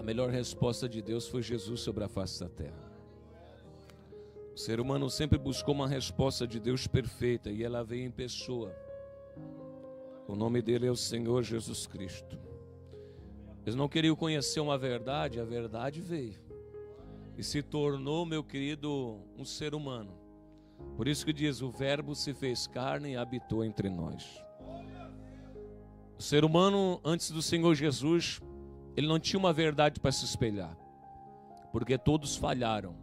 melhor resposta de Deus foi Jesus sobre a face da terra. O ser humano sempre buscou uma resposta de Deus perfeita e ela veio em pessoa. O nome dele é o Senhor Jesus Cristo. Eles não queriam conhecer uma verdade, a verdade veio e se tornou, meu querido, um ser humano. Por isso que diz, o verbo se fez carne e habitou entre nós. O ser humano, antes do Senhor Jesus, ele não tinha uma verdade para se espelhar, porque todos falharam.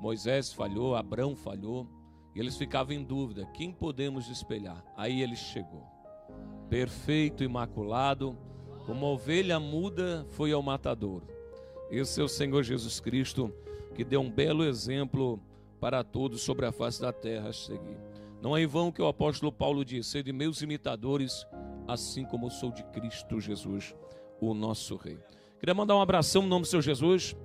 Moisés falhou, Abraão falhou, e eles ficavam em dúvida, quem podemos espelhar? Aí ele chegou, perfeito, imaculado, como ovelha muda foi ao matadouro. Esse é o Senhor Jesus Cristo, que deu um belo exemplo para todos sobre a face da terra a seguir. Não é em vão que o apóstolo Paulo diz, sede meus imitadores, assim como eu sou de Cristo Jesus, o nosso Rei. Queria mandar um abração no nome do Senhor Jesus,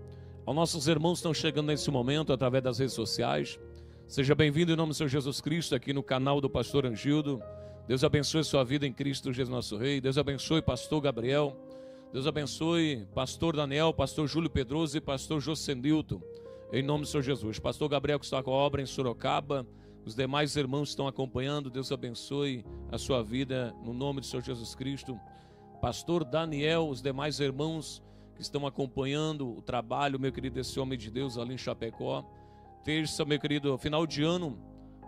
aos nossos irmãos que estão chegando nesse momento, através das redes sociais. Seja bem-vindo em nome do Senhor Jesus Cristo, aqui no canal do pastor Angildo. Deus abençoe sua vida em Cristo Jesus, nosso Rei. Deus abençoe pastor Gabriel. Deus abençoe pastor Daniel, pastor Júlio Pedroso e pastor Josenilton. Em nome do Senhor Jesus. Pastor Gabriel que está com a obra em Sorocaba. Os demais irmãos que estão acompanhando. Deus abençoe a sua vida no nome do Senhor Jesus Cristo. Pastor Daniel, os demais irmãos que estão acompanhando o trabalho, meu querido, desse homem de Deus ali em Chapecó. Terça, meu querido, final de ano,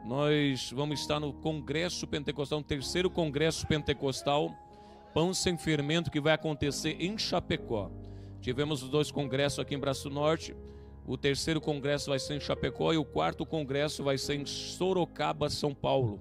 nós vamos estar no Congresso Pentecostal, no terceiro Congresso Pentecostal, Pão Sem Fermento, que vai acontecer em Chapecó. Tivemos os 2 congressos aqui em Braço Norte. O terceiro congresso vai ser em Chapecó e o 4º congresso vai ser em Sorocaba, São Paulo.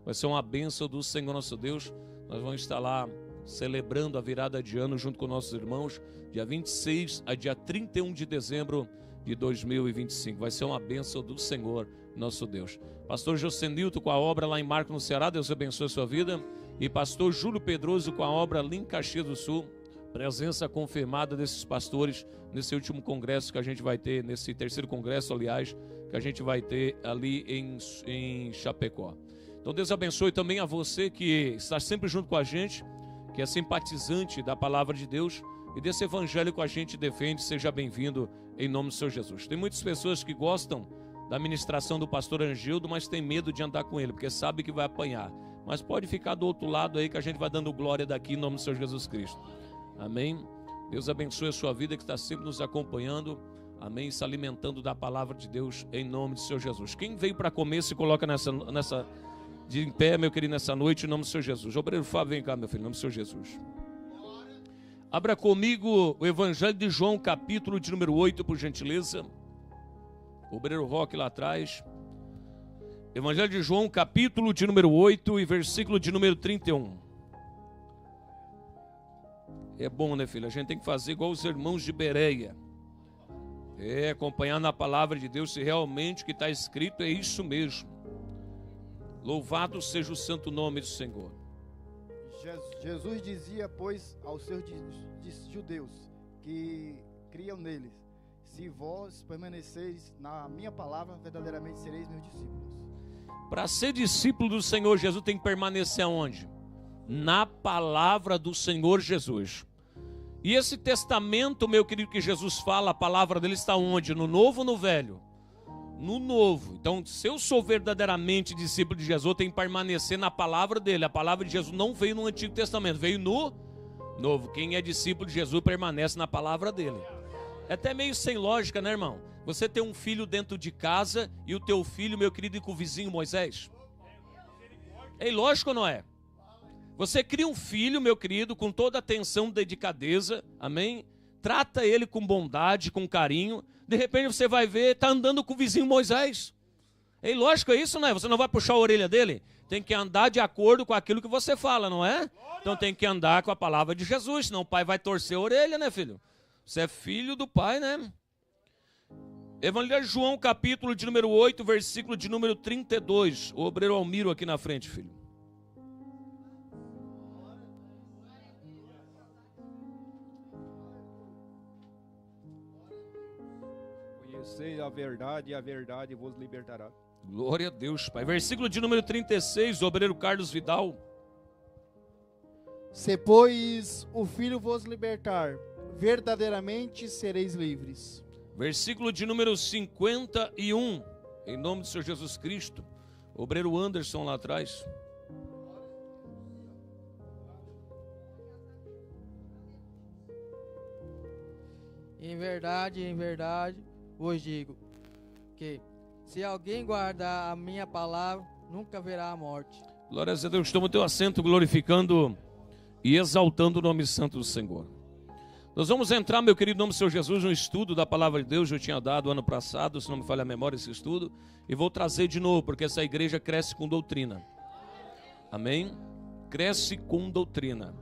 Vai ser uma bênção do Senhor nosso Deus. Nós vamos estar lá celebrando a virada de ano junto com nossos irmãos, dia 26 a dia 31 de dezembro de 2025. Vai ser uma bênção do Senhor nosso Deus. Pastor Josenilton com a obra lá em Marco, no Ceará, Deus abençoe a sua vida. E pastor Júlio Pedroso com a obra ali em Caxias do Sul. Presença confirmada desses pastores nesse último congresso que a gente vai ter, nesse terceiro congresso, aliás, que a gente vai ter ali em Chapecó. Então Deus abençoe também a você que está sempre junto com a gente, que é simpatizante da palavra de Deus e desse evangelho que a gente defende. Seja bem-vindo em nome do Senhor Jesus. Tem muitas pessoas que gostam da ministração do pastor Angildo, mas tem medo de andar com ele, porque sabe que vai apanhar. Mas pode ficar do outro lado aí que a gente vai dando glória daqui em nome do Senhor Jesus Cristo. Amém? Deus abençoe a sua vida que está sempre nos acompanhando. Amém? Se alimentando da palavra de Deus em nome do Senhor Jesus. Quem veio para comer se coloca de em pé, meu querido, nessa noite em nome do Senhor Jesus. Obreiro Fábio, vem cá, meu filho, em nome do Senhor Jesus. Abra comigo o Evangelho de João, capítulo de número 8, por gentileza. Obreiro Roque lá atrás. Evangelho de João, capítulo de número 8 e versículo de número 31. É bom, né, filho? A gente tem que fazer igual os irmãos de Bereia. Acompanhar na palavra de Deus se realmente o que está escrito é isso mesmo. Louvado seja o santo nome do Senhor. Jesus dizia, pois, aos seus judeus que criam neles: se vós permaneceis na minha palavra, verdadeiramente sereis meus discípulos. Para ser discípulo do Senhor Jesus tem que permanecer aonde? Na palavra do Senhor Jesus. E esse testamento, meu querido, que Jesus fala, a palavra dele está onde? No Novo ou no Velho? No Novo. Então, se eu sou verdadeiramente discípulo de Jesus, eu tenho que permanecer na palavra dele. A palavra de Jesus não veio no Antigo Testamento, veio no Novo. Quem é discípulo de Jesus permanece na palavra dele. É até meio sem lógica, né, irmão? Você tem um filho dentro de casa e o teu filho, meu querido, com o vizinho Moisés. É ilógico ou não é? Você cria um filho, meu querido, com toda atenção, delicadeza, amém? Trata ele com bondade, com carinho. De repente você vai ver, está andando com o vizinho Moisés. É ilógico isso, não é? Você não vai puxar a orelha dele? Tem que andar de acordo com aquilo que você fala, não é? Então tem que andar com a palavra de Jesus, senão o pai vai torcer a orelha, né, filho? Você é filho do pai, né? Evangelho de João, capítulo de número 8, versículo de número 32. O obreiro Almiro aqui na frente, filho. Conheceis a verdade e a verdade vos libertará. Glória a Deus, Pai. Versículo de número 36, o obreiro Carlos Vidal. Se, pois, o Filho vos libertar, verdadeiramente sereis livres. Versículo de número 51, em nome do Senhor Jesus Cristo. Obreiro Anderson lá atrás. Em verdade, vos digo que se alguém guardar a minha palavra, nunca verá a morte. Glórias a Deus. Toma o teu assento, glorificando e exaltando o nome santo do Senhor. Nós vamos entrar, meu querido, em nome do Senhor Jesus, no estudo da palavra de Deus. Eu tinha dado ano passado, se não me falha a memória, esse estudo, e vou trazer de novo, porque essa igreja cresce com doutrina. Amém? Cresce com doutrina.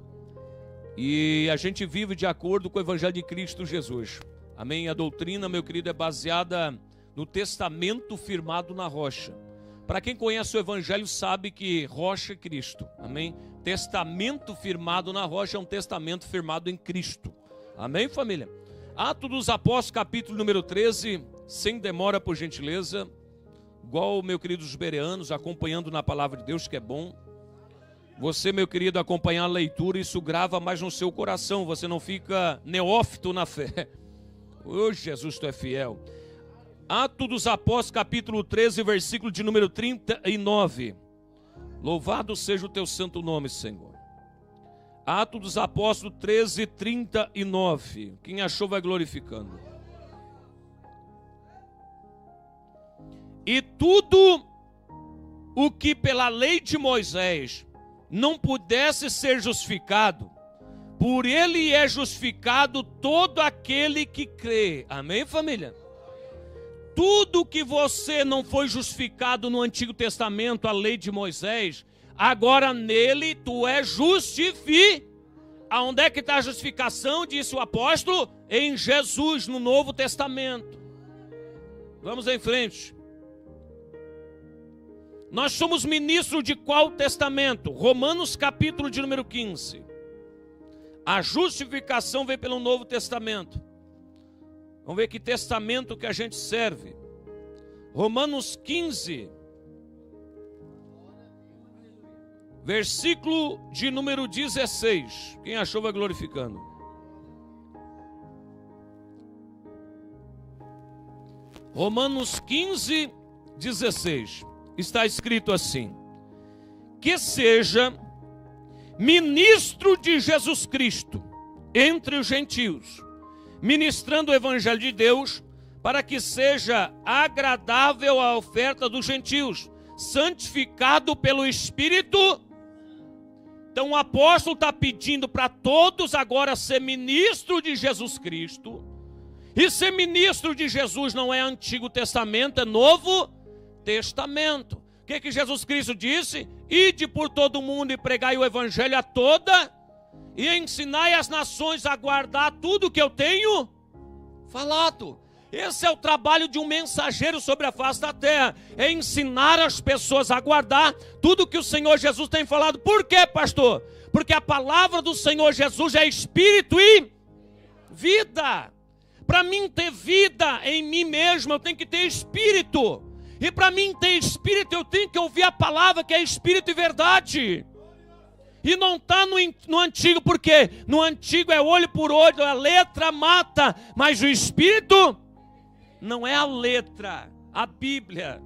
E a gente vive de acordo com o Evangelho de Cristo Jesus. Amém? A doutrina, meu querido, é baseada no testamento firmado na rocha. Para quem conhece o Evangelho sabe que rocha é Cristo. Amém? Testamento firmado na rocha é um testamento firmado em Cristo. Amém, família? Atos dos Apóstolos, capítulo número 13, sem demora, por gentileza. Igual, meu querido, os bereanos, acompanhando na palavra de Deus, que é bom. Você, meu querido, acompanhar a leitura, isso grava mais no seu coração. Você não fica neófito na fé. Ô, Jesus, tu é fiel. Atos dos Apóstolos, capítulo 13, versículo de número 39. Louvado seja o teu santo nome, Senhor. Atos dos Apóstolos 13, 39. Quem achou vai glorificando. E tudo o que pela lei de Moisés não pudesse ser justificado, por ele é justificado todo aquele que crê. Amém, família? Tudo que você não foi justificado no Antigo Testamento, a lei de Moisés, agora nele tu é justificado. Aonde é que está a justificação, disse o apóstolo? Em Jesus, no Novo Testamento. Vamos em frente. Nós somos ministros de qual testamento? Romanos capítulo de número 15. A justificação vem pelo Novo Testamento. Vamos ver que testamento que a gente serve. Romanos 15, versículo de número 16. Quem achou vai glorificando. Romanos 15, 16. Está escrito assim: que seja ministro de Jesus Cristo entre os gentios, ministrando o evangelho de Deus, para que seja agradável a oferta dos gentios, santificado pelo Espírito. Então o apóstolo está pedindo para todos agora ser ministro de Jesus Cristo. E ser ministro de Jesus não é Antigo Testamento, é Novo Testamento. O que Jesus Cristo disse? Ide por todo o mundo e pregai o evangelho a toda, e ensinai as nações a guardar tudo que eu tenho falado. Esse é o trabalho de um mensageiro sobre a face da terra, é ensinar as pessoas a guardar tudo que o Senhor Jesus tem falado. Por quê, pastor? Porque a palavra do Senhor Jesus é espírito e vida. Para mim ter vida em mim mesmo, eu tenho que ter espírito. E para mim ter espírito, eu tenho que ouvir a palavra que é espírito e verdade. E não está no antigo, porque no antigo é olho por olho, a letra mata, mas o espírito não é a letra, a Bíblia.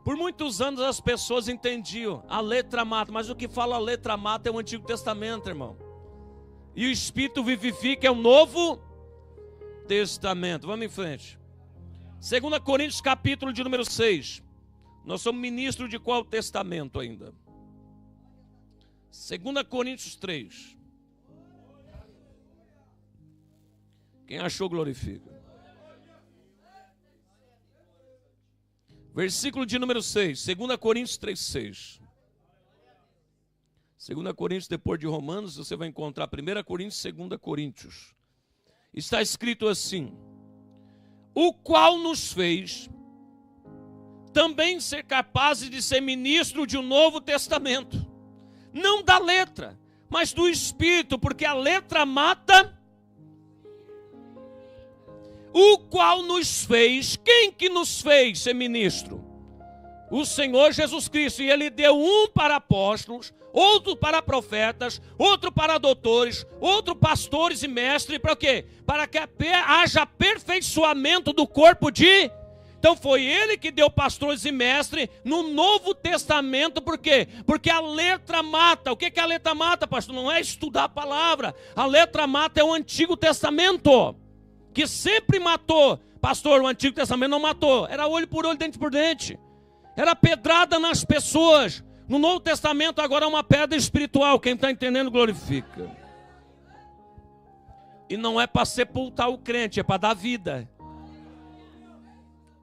Por muitos anos as pessoas entendiam, a letra mata, mas o que fala a letra mata é o Antigo Testamento, irmão. E o Espírito vivifica, é o Novo Testamento. Vamos em frente. 2 Coríntios capítulo de número 6. Nós somos ministros de qual testamento ainda? 2 Coríntios 3. Quem achou, glorifica. Versículo de número 6, 2 Coríntios 3, 6. 2 Coríntios, depois de Romanos, você vai encontrar 1 Coríntios, 2 Coríntios. Está escrito assim: o qual nos fez também ser capazes de ser ministro de um novo testamento, não da letra, mas do Espírito, porque a letra mata. O qual nos fez, quem que nos fez ser ministro? o Senhor Jesus Cristo. E ele deu um para apóstolos, outro para profetas, outro para doutores, outro pastores e mestres. Para quê? Para que haja aperfeiçoamento do corpo de... Então foi ele que deu pastores e mestres no Novo Testamento. Por quê? Porque a letra mata. O que a letra mata, pastor? Não é estudar a palavra. A letra mata é o Antigo Testamento, que sempre matou. Pastor, o Antigo Testamento não matou. Era olho por olho, dente por dente. Era pedrada nas pessoas. No Novo Testamento agora é uma pedra espiritual. Quem está entendendo, glorifica. E não é para sepultar o crente, é para dar vida.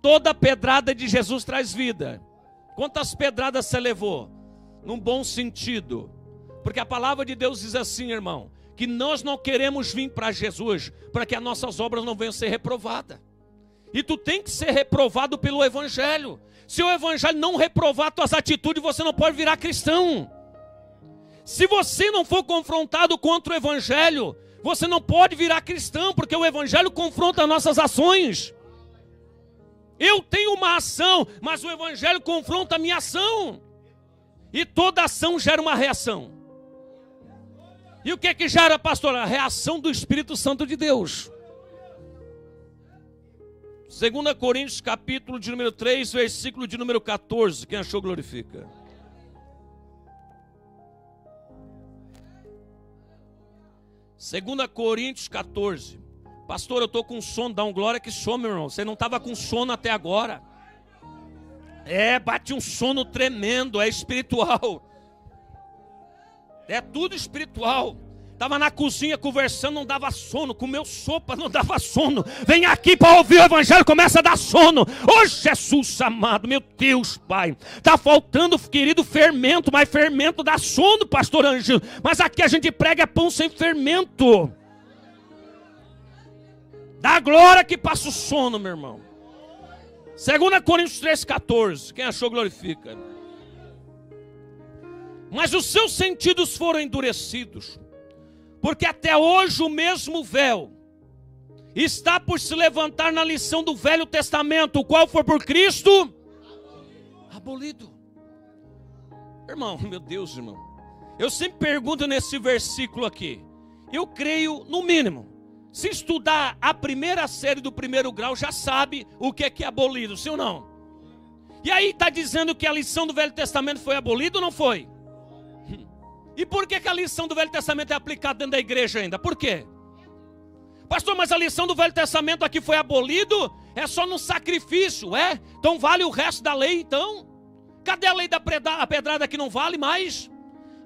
Toda pedrada de Jesus traz vida. Quantas pedradas você levou? Num bom sentido. Porque a palavra de Deus diz assim, irmão, que nós não queremos vir para Jesus para que as nossas obras não venham a ser reprovadas. E tu tem que ser reprovado pelo Evangelho. Se o Evangelho não reprovar tuas atitudes, você não pode virar cristão. Se você não for confrontado contra o Evangelho, você não pode virar cristão, porque o Evangelho confronta as nossas ações. Eu tenho uma ação, mas o Evangelho confronta a minha ação. E toda ação gera uma reação. E o que gera, pastor? A reação do Espírito Santo de Deus. 2 Coríntios, capítulo de número 3, versículo de número 14. Quem achou, glorifica. Segunda Coríntios 14. Pastor, eu estou com sono. Dá um glória que some, meu irmão. Você não estava com sono até agora. Bate um sono tremendo. É espiritual. É tudo espiritual. Estava na cozinha conversando, não dava sono. Comeu sopa, não dava sono. Vem aqui para ouvir o Evangelho, começa a dar sono. Ô Jesus amado, meu Deus, Pai. Está faltando, querido, fermento. Mas fermento dá sono, pastor Ângelo. Mas aqui a gente prega pão sem fermento. Dá glória que passa o sono, meu irmão. 2 Coríntios 3,14. Quem achou, glorifica. Mas os seus sentidos foram endurecidos, porque até hoje o mesmo véu está por se levantar na lição do Velho Testamento, o qual foi por Cristo abolido. Irmão, meu Deus, irmão. Eu sempre pergunto nesse versículo aqui. Eu creio, no mínimo, se estudar a primeira série do primeiro grau, já sabe o que é abolido, sim ou não? E aí está dizendo que a lição do Velho Testamento foi abolida ou não foi? E por que a lição do Velho Testamento é aplicada dentro da igreja ainda? Por quê? Pastor, mas a lição do Velho Testamento aqui foi abolido? É só no sacrifício, é? Então vale o resto da lei, então? Cadê a lei da pedrada que não vale mais?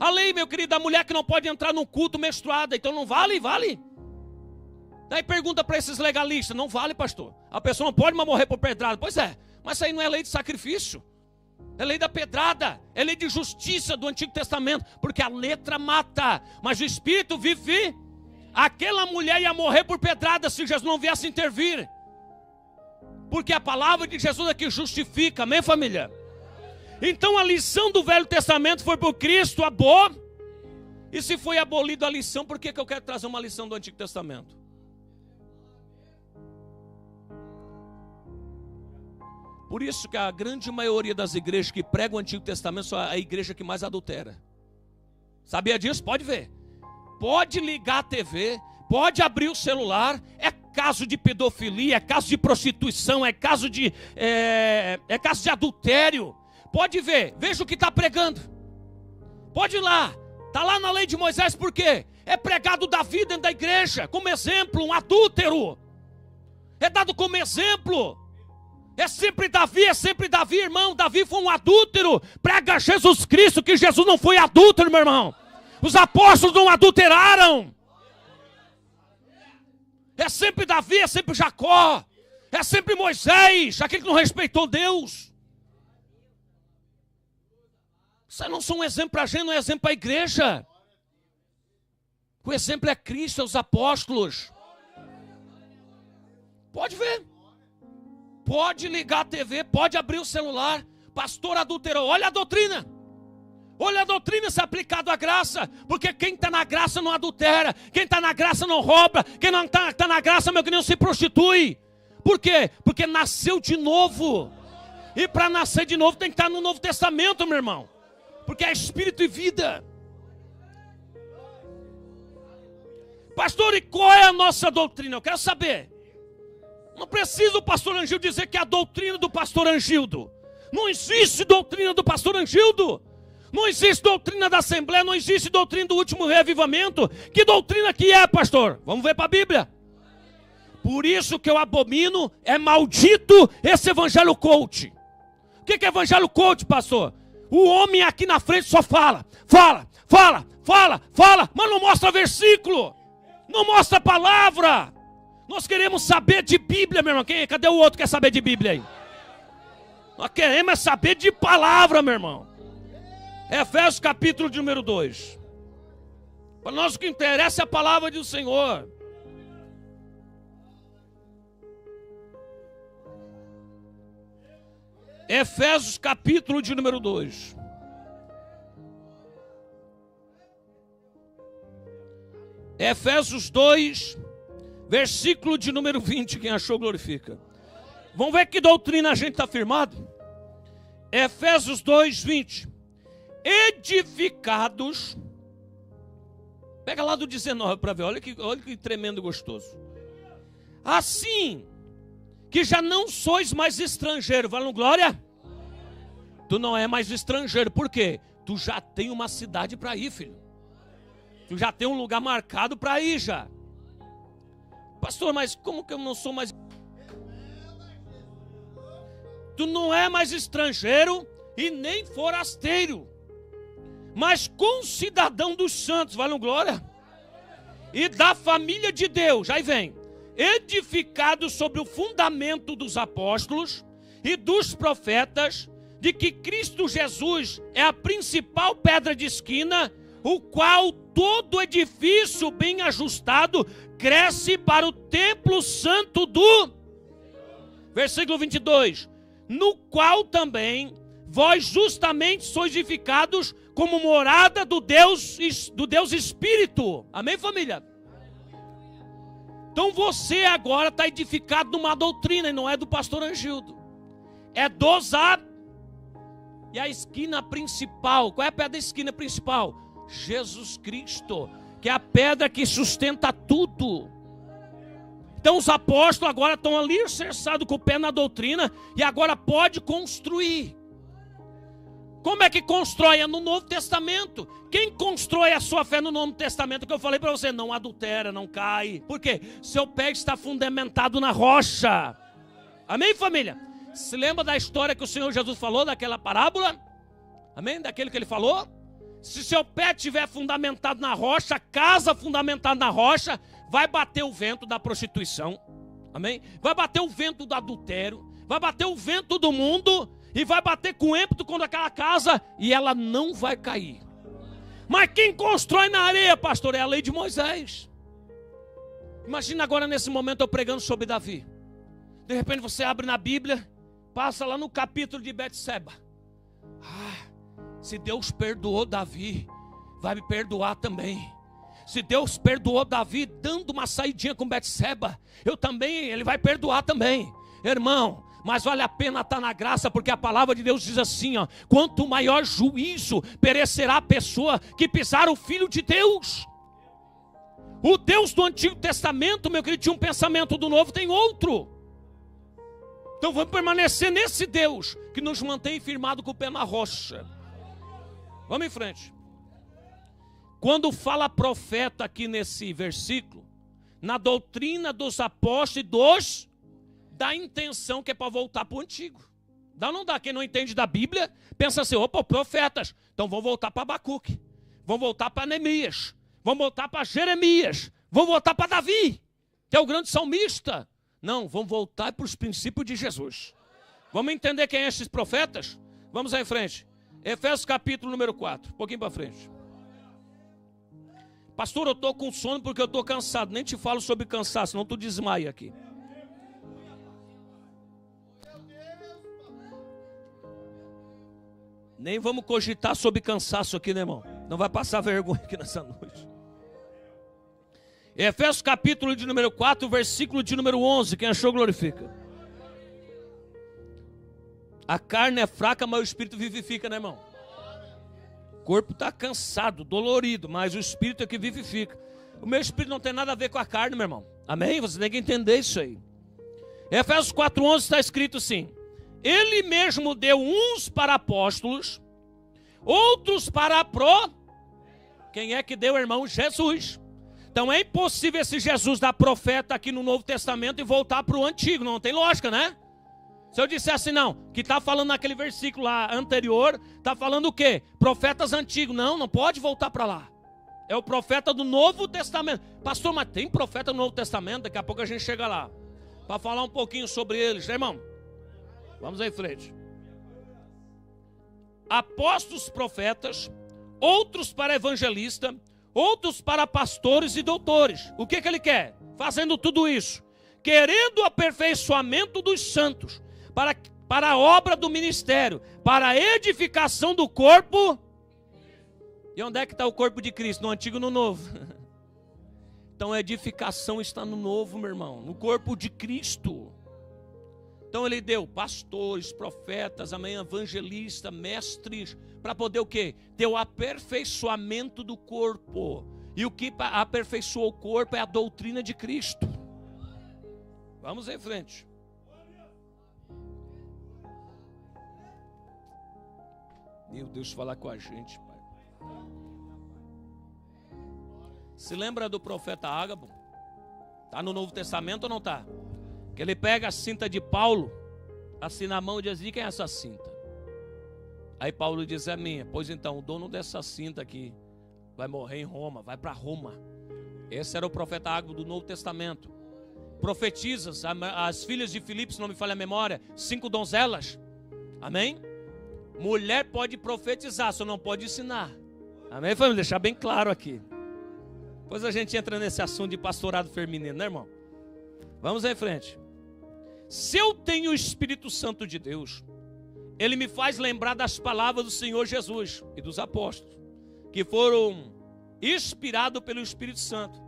A lei, meu querido, da mulher que não pode entrar no culto menstruada, então não vale? Vale? Daí pergunta para esses legalistas, não vale, pastor. A pessoa não pode mais morrer por pedrada. Pois é, mas isso aí não é lei de sacrifício. É lei da pedrada, é lei de justiça do Antigo Testamento. Porque a letra mata, mas o Espírito vive. Aquela mulher ia morrer por pedrada se Jesus não viesse intervir. Porque a palavra de Jesus é que justifica, amém, família? Então a lição do Velho Testamento foi por Cristo, E se foi abolida a lição, por que eu quero trazer uma lição do Antigo Testamento? Por isso que a grande maioria das igrejas que pregam o Antigo Testamento são a igreja que mais adultera. Sabia disso? Pode ver. Pode ligar a TV, pode abrir o celular. É caso de pedofilia, é caso de prostituição, é caso de adultério. Pode ver, veja o que está pregando. Pode ir lá, está lá na lei de Moisés, por quê? É pregado Davi dentro da igreja, como exemplo, um adúltero. É dado como exemplo. É sempre Davi, irmão. Davi foi um adúltero. Prega Jesus Cristo, que Jesus não foi adúltero, meu irmão. Os apóstolos não adulteraram. É sempre Davi, é sempre Jacó. É sempre Moisés, aquele que não respeitou Deus. Isso não são um exemplo para a gente, não é exemplo para a igreja. O exemplo é Cristo, é os apóstolos. Pode ver. Pode ligar a TV, pode abrir o celular. Pastor adulterou, olha a doutrina. Olha a doutrina se aplicado à graça. Porque quem está na graça não adultera. Quem está na graça não rouba. Quem não está na graça, meu querido, não se prostitui. Por quê? Porque nasceu de novo. E para nascer de novo tem que estar no Novo Testamento, meu irmão. Porque é espírito e vida. Pastor, e qual é a nossa doutrina? Eu quero saber. Não precisa o pastor Angildo dizer que é a doutrina do pastor Angildo. Não existe doutrina do pastor Angildo. Não existe doutrina da Assembleia, não existe doutrina do último reavivamento. Que doutrina que é, pastor? Vamos ver para a Bíblia. Por isso que eu abomino, é maldito esse evangelho coach. O que é evangelho coach, pastor? O homem aqui na frente só fala, mas não mostra versículo, não mostra palavra. Nós queremos saber de Bíblia, meu irmão. Cadê o outro que quer saber de Bíblia aí? Nós queremos saber de palavra, meu irmão. Efésios capítulo de número 2. Para nós o que interessa é a palavra do Senhor. Efésios capítulo de número 2. Efésios 2, versículo de número 20. Quem achou, glorifica. Vamos ver que doutrina a gente está firmado. Efésios 2, 20. Edificados. Pega lá do 19 para ver. Olha que tremendo gostoso. Assim que já não sois mais estrangeiro. Valendo glória? Tu não é mais estrangeiro. Por quê? Tu já tem uma cidade para ir, filho. Tu já tem um lugar marcado para ir já. Pastor, mas como que eu não sou mais... Tu não é mais estrangeiro e nem forasteiro, mas concidadão dos santos, valeu glória, e da família de Deus. Aí vem, edificado sobre o fundamento dos apóstolos e dos profetas, de que Cristo Jesus é a principal pedra de esquina, o qual todo edifício bem ajustado cresce para o templo santo do... Versículo 22. No qual também vós justamente sois edificados como morada do Deus Espírito. Amém, família? Então você agora está edificado numa doutrina e não é do pastor Angildo. É dos E a esquina principal, qual é a pedra da esquina principal? Jesus Cristo, que é a pedra que sustenta tudo. Então os apóstolos agora estão ali alicerçados com o pé na doutrina e agora pode construir. Como é que constrói? É no Novo Testamento. Quem constrói a sua fé no Novo Testamento? Que eu falei para você, não adultera, não cai. Por quê? Seu pé está fundamentado na rocha. Amém, família? Se lembra da história que o Senhor Jesus falou, daquela parábola? Amém? Daquele que ele falou? Se seu pé estiver fundamentado na rocha, casa fundamentada na rocha, vai bater o vento da prostituição. Amém? Vai bater o vento do adultério. Vai bater o vento do mundo. E vai bater com ímpeto contra aquela casa. E ela não vai cair. Mas quem constrói na areia, pastor, é a lei de Moisés. Imagina agora nesse momento eu pregando sobre Davi. De repente você abre na Bíblia, passa lá no capítulo de Betseba. Se Deus perdoou Davi, vai me perdoar também. Se Deus perdoou Davi dando uma saidinha com Betseba, ele vai perdoar também. Irmão, mas vale a pena estar na graça, porque a palavra de Deus diz assim, ó, quanto maior juízo perecerá a pessoa que pisar o Filho de Deus. O Deus do Antigo Testamento, meu querido, tinha um pensamento, do Novo tem outro. Então vamos permanecer nesse Deus que nos mantém firmado com o pé na rocha. Vamos em frente. Quando fala profeta aqui nesse versículo, na doutrina dos apóstolos, dá intenção que é para voltar para o antigo. Dá ou não dá? Quem não entende da Bíblia, pensa assim, opa, profetas, então vão voltar para Abacuque, vão voltar para Neemias, vão voltar para Jeremias, vão voltar para Davi, que é o grande salmista. Não, vão voltar para os princípios de Jesus. Vamos entender quem é esses profetas? Vamos aí em frente. Efésios capítulo número 4, um pouquinho para frente. Pastor, eu estou com sono porque eu estou cansado. Nem te falo sobre cansaço, senão tu desmaia aqui. Nem vamos cogitar sobre cansaço aqui, né, irmão? Não vai passar vergonha aqui nessa noite. Efésios capítulo de número 4, versículo de número 11. Quem achou, glorifica. A carne é fraca, mas o espírito vivifica, né, irmão? O corpo está cansado, dolorido, mas o espírito é que vivifica. O meu espírito não tem nada a ver com a carne, meu irmão. Amém? Você tem que entender isso aí. Em Efésios 4:11 está escrito assim: Ele mesmo deu uns para apóstolos, outros para Quem é que deu, irmão? Jesus. Então é impossível esse Jesus dar profeta aqui no Novo Testamento e voltar para o Antigo. Não tem lógica, né? Se eu disser assim, não, que está falando naquele versículo lá anterior, está falando o quê? Profetas antigos. Não, não pode voltar para lá. É o profeta do Novo Testamento. Pastor, mas tem profeta no Novo Testamento? Daqui a pouco a gente chega lá. Para falar um pouquinho sobre eles, né, irmão? Vamos aí em frente. Apóstolos, profetas, outros para evangelista, outros para pastores e doutores. O que ele quer? Fazendo tudo isso, querendo o aperfeiçoamento dos santos, para a obra do ministério, para a edificação do corpo. E onde é que está o corpo de Cristo? No Antigo e no Novo. Então a edificação está no Novo, meu irmão, no corpo de Cristo. Então ele deu pastores, profetas, amém, evangelistas, mestres, para poder o quê? Ter o aperfeiçoamento do corpo. E o que aperfeiçoou o corpo é a doutrina de Cristo. Vamos em frente. Meu Deus, falar com a gente, Pai. Se lembra do profeta Ágabo? Está no Novo Testamento ou não está? Que ele pega a cinta de Paulo, assim na mão, e diz: e quem é essa cinta? Aí Paulo diz: é minha. Pois então, o dono dessa cinta aqui vai morrer em Roma, vai para Roma. Esse era o profeta Ágabo do Novo Testamento. Profetizas, as filhas de Filipe, se não me falha a memória, 5 donzelas. Amém? Mulher pode profetizar, só não pode ensinar. Amém? Vamos deixar bem claro aqui. Depois a gente entra nesse assunto de pastorado feminino, né, irmão? Vamos em frente. Se eu tenho o Espírito Santo de Deus, ele me faz lembrar das palavras do Senhor Jesus e dos apóstolos, que foram inspirados pelo Espírito Santo.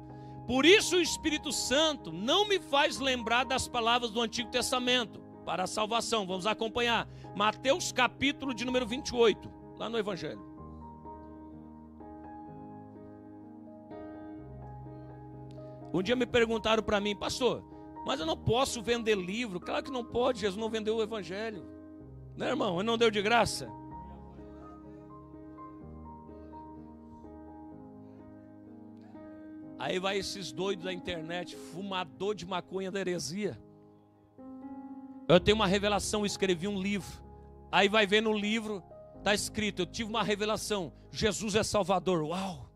Por isso o Espírito Santo não me faz lembrar das palavras do Antigo Testamento para a salvação. Vamos acompanhar Mateus capítulo de número 28, lá no Evangelho. Um dia me perguntaram para mim: pastor, mas eu não posso vender livro. Claro que não pode, Jesus não vendeu o Evangelho, né, irmão? Ele não deu de graça. Aí vai esses doidos da internet, fumador de maconha da heresia. Eu tenho uma revelação, escrevi um livro. Aí vai ver no livro, está escrito: eu tive uma revelação, Jesus é Salvador. Uau!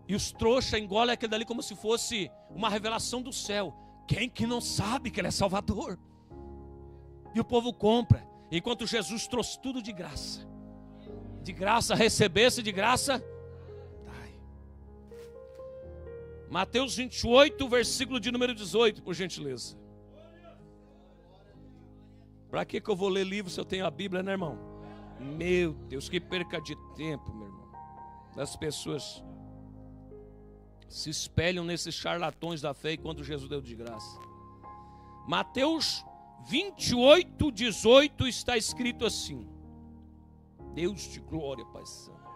E os trouxas engolem aquilo dali como se fosse uma revelação do céu. Quem que não sabe que ele é Salvador? E o povo compra, enquanto Jesus trouxe tudo de graça. De graça recebesse, de graça dai. Mateus 28, versículo de número 18, por gentileza. Para que eu vou ler livro se eu tenho a Bíblia, né, irmão? Meu Deus, que perca de tempo, meu irmão. As pessoas se espelham nesses charlatões da fé enquanto Jesus deu de graça. Mateus 28, 18 está escrito assim: Deus de glória, Pai Santo.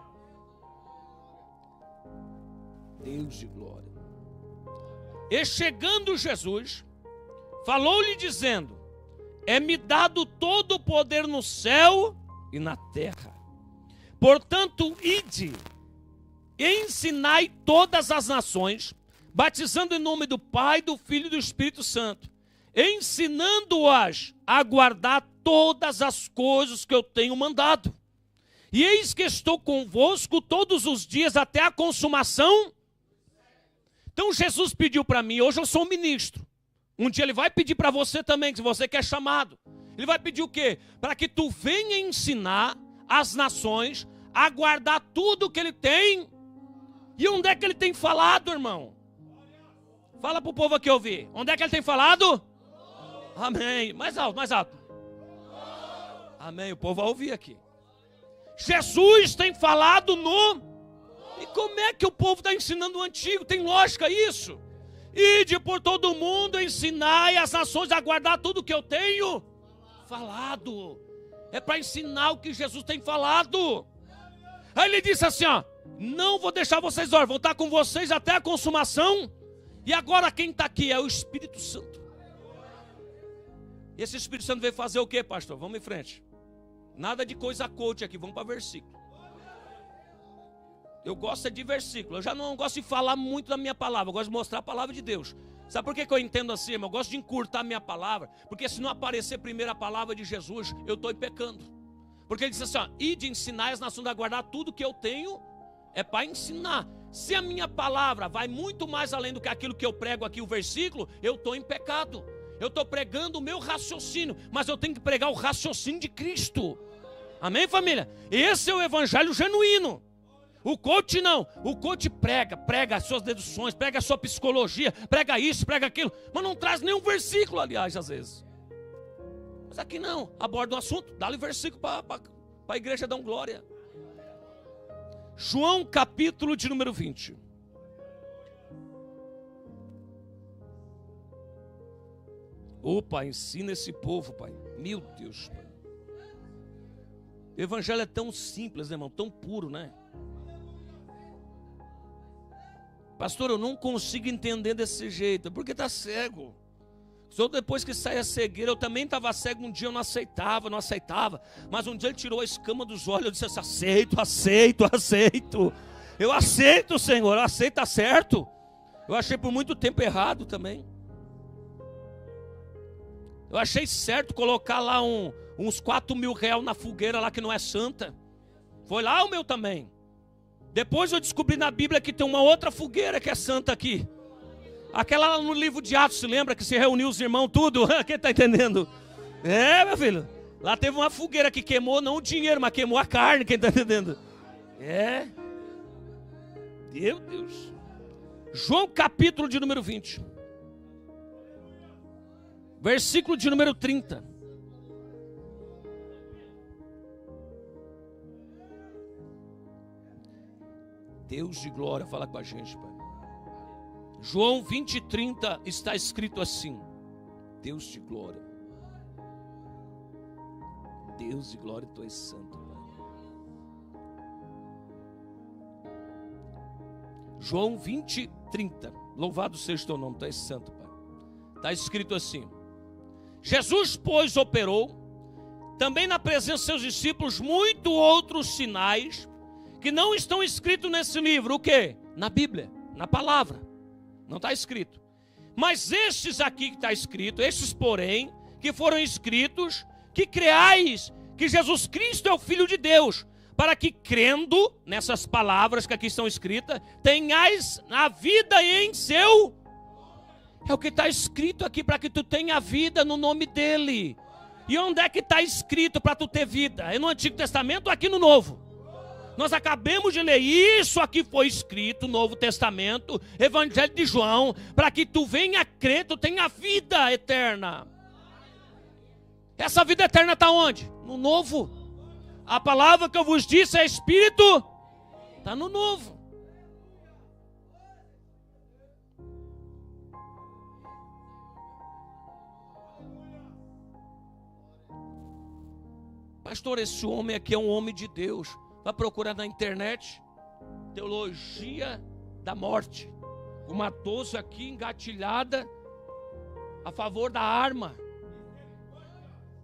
Deus de glória. E chegando Jesus, falou-lhe dizendo: é-me dado todo o poder no céu e na terra. Portanto, ide e ensinai todas as nações, batizando em nome do Pai, do Filho e do Espírito Santo, ensinando-as a guardar todas as coisas que eu tenho mandado. E eis que estou convosco todos os dias até a consumação. Então Jesus pediu para mim, hoje eu sou um ministro. Um dia ele vai pedir para você também, se você quer chamado. Ele vai pedir o quê? Para que tu venha ensinar as nações a guardar tudo que ele tem. E onde é que ele tem falado, irmão? Fala para o povo aqui ouvir. Onde é que ele tem falado? Amém. Mais alto, mais alto. Amém. O povo vai ouvir aqui. Jesus tem falado no... E como é que o povo está ensinando o antigo? Tem lógica isso? Ide por todo o mundo, ensinai as nações a guardar tudo que eu tenho falado. É para ensinar o que Jesus tem falado. Aí ele disse assim, ó, não vou deixar vocês órfãos, vou estar com vocês até a consumação. E agora quem está aqui é o Espírito Santo. Esse Espírito Santo veio fazer o quê, pastor? Vamos em frente. Nada de coisa coach aqui, vamos para versículo. Eu gosto de versículo. Eu já não gosto de falar muito da minha palavra, eu gosto de mostrar a palavra de Deus. Sabe por que eu entendo assim, irmão? Eu gosto de encurtar a minha palavra, porque se não aparecer primeiro a palavra de Jesus, eu estou pecando. Porque ele disse assim, ó, ide ensinar as nações a guardar tudo que eu tenho, é para ensinar. Se a minha palavra vai muito mais além do que aquilo que eu prego aqui, o versículo, eu estou em pecado. Eu estou pregando o meu raciocínio, mas eu tenho que pregar o raciocínio de Cristo. Amém, família? Esse é o evangelho genuíno. O coach não, o coach prega as suas deduções, prega a sua psicologia, prega isso, prega aquilo, mas não traz nenhum versículo, aliás, às vezes. Mas aqui não, aborda um assunto, dá-lhe versículo para a igreja dar glória. João capítulo de número 20. Ô Pai, ensina esse povo, Pai. Meu Deus, Pai. O evangelho é tão simples, né, irmão, tão puro, né? Pastor, eu não consigo entender desse jeito, porque está cego. Só depois que sai a cegueira, eu também estava cego um dia, eu não aceitava. Mas um dia ele tirou a escama dos olhos, eu disse assim, aceito. Eu aceito, Senhor, eu aceito, está certo. Eu achei por muito tempo errado também. Eu achei certo colocar lá uns 4 mil reais na fogueira lá que não é santa. Foi lá o meu também. Depois eu descobri na Bíblia que tem uma outra fogueira que é santa aqui. Aquela lá no livro de Atos, se lembra que se reuniu os irmãos tudo? Quem está entendendo? É, meu filho. Lá teve uma fogueira que queimou não o dinheiro, mas queimou a carne, quem está entendendo? É. Meu Deus. João capítulo de número 20. Versículo de número 30. Deus de glória, fala com a gente, Pai. João 20, 30 está escrito assim: Deus de glória. Deus de glória, Tu és santo, Pai. João 20, 30. Louvado seja o Teu nome, Tu és santo, Pai. Está escrito assim: Jesus, pois, operou também na presença de seus discípulos muitos outros sinais que não estão escritos nesse livro. O quê? Na Bíblia, na palavra. Não está escrito. Mas estes aqui que está escrito, estes porém, que foram escritos, que creais que Jesus Cristo é o Filho de Deus, para que crendo nessas palavras que aqui estão escritas, tenhais a vida em seu... É o que está escrito aqui, para que tu tenha vida no nome dele. E onde é que está escrito para tu ter vida? É no Antigo Testamento ou aqui no Novo? Nós acabamos de ler, isso aqui foi escrito, Novo Testamento, Evangelho de João, para que tu venha crer, tu tenha vida eterna. Essa vida eterna está onde? No Novo. A palavra que eu vos disse é Espírito, está no Novo. Pastor, esse homem aqui é um homem de Deus. Vai procurar na internet teologia da morte. Uma 12 aqui engatilhada a favor da arma.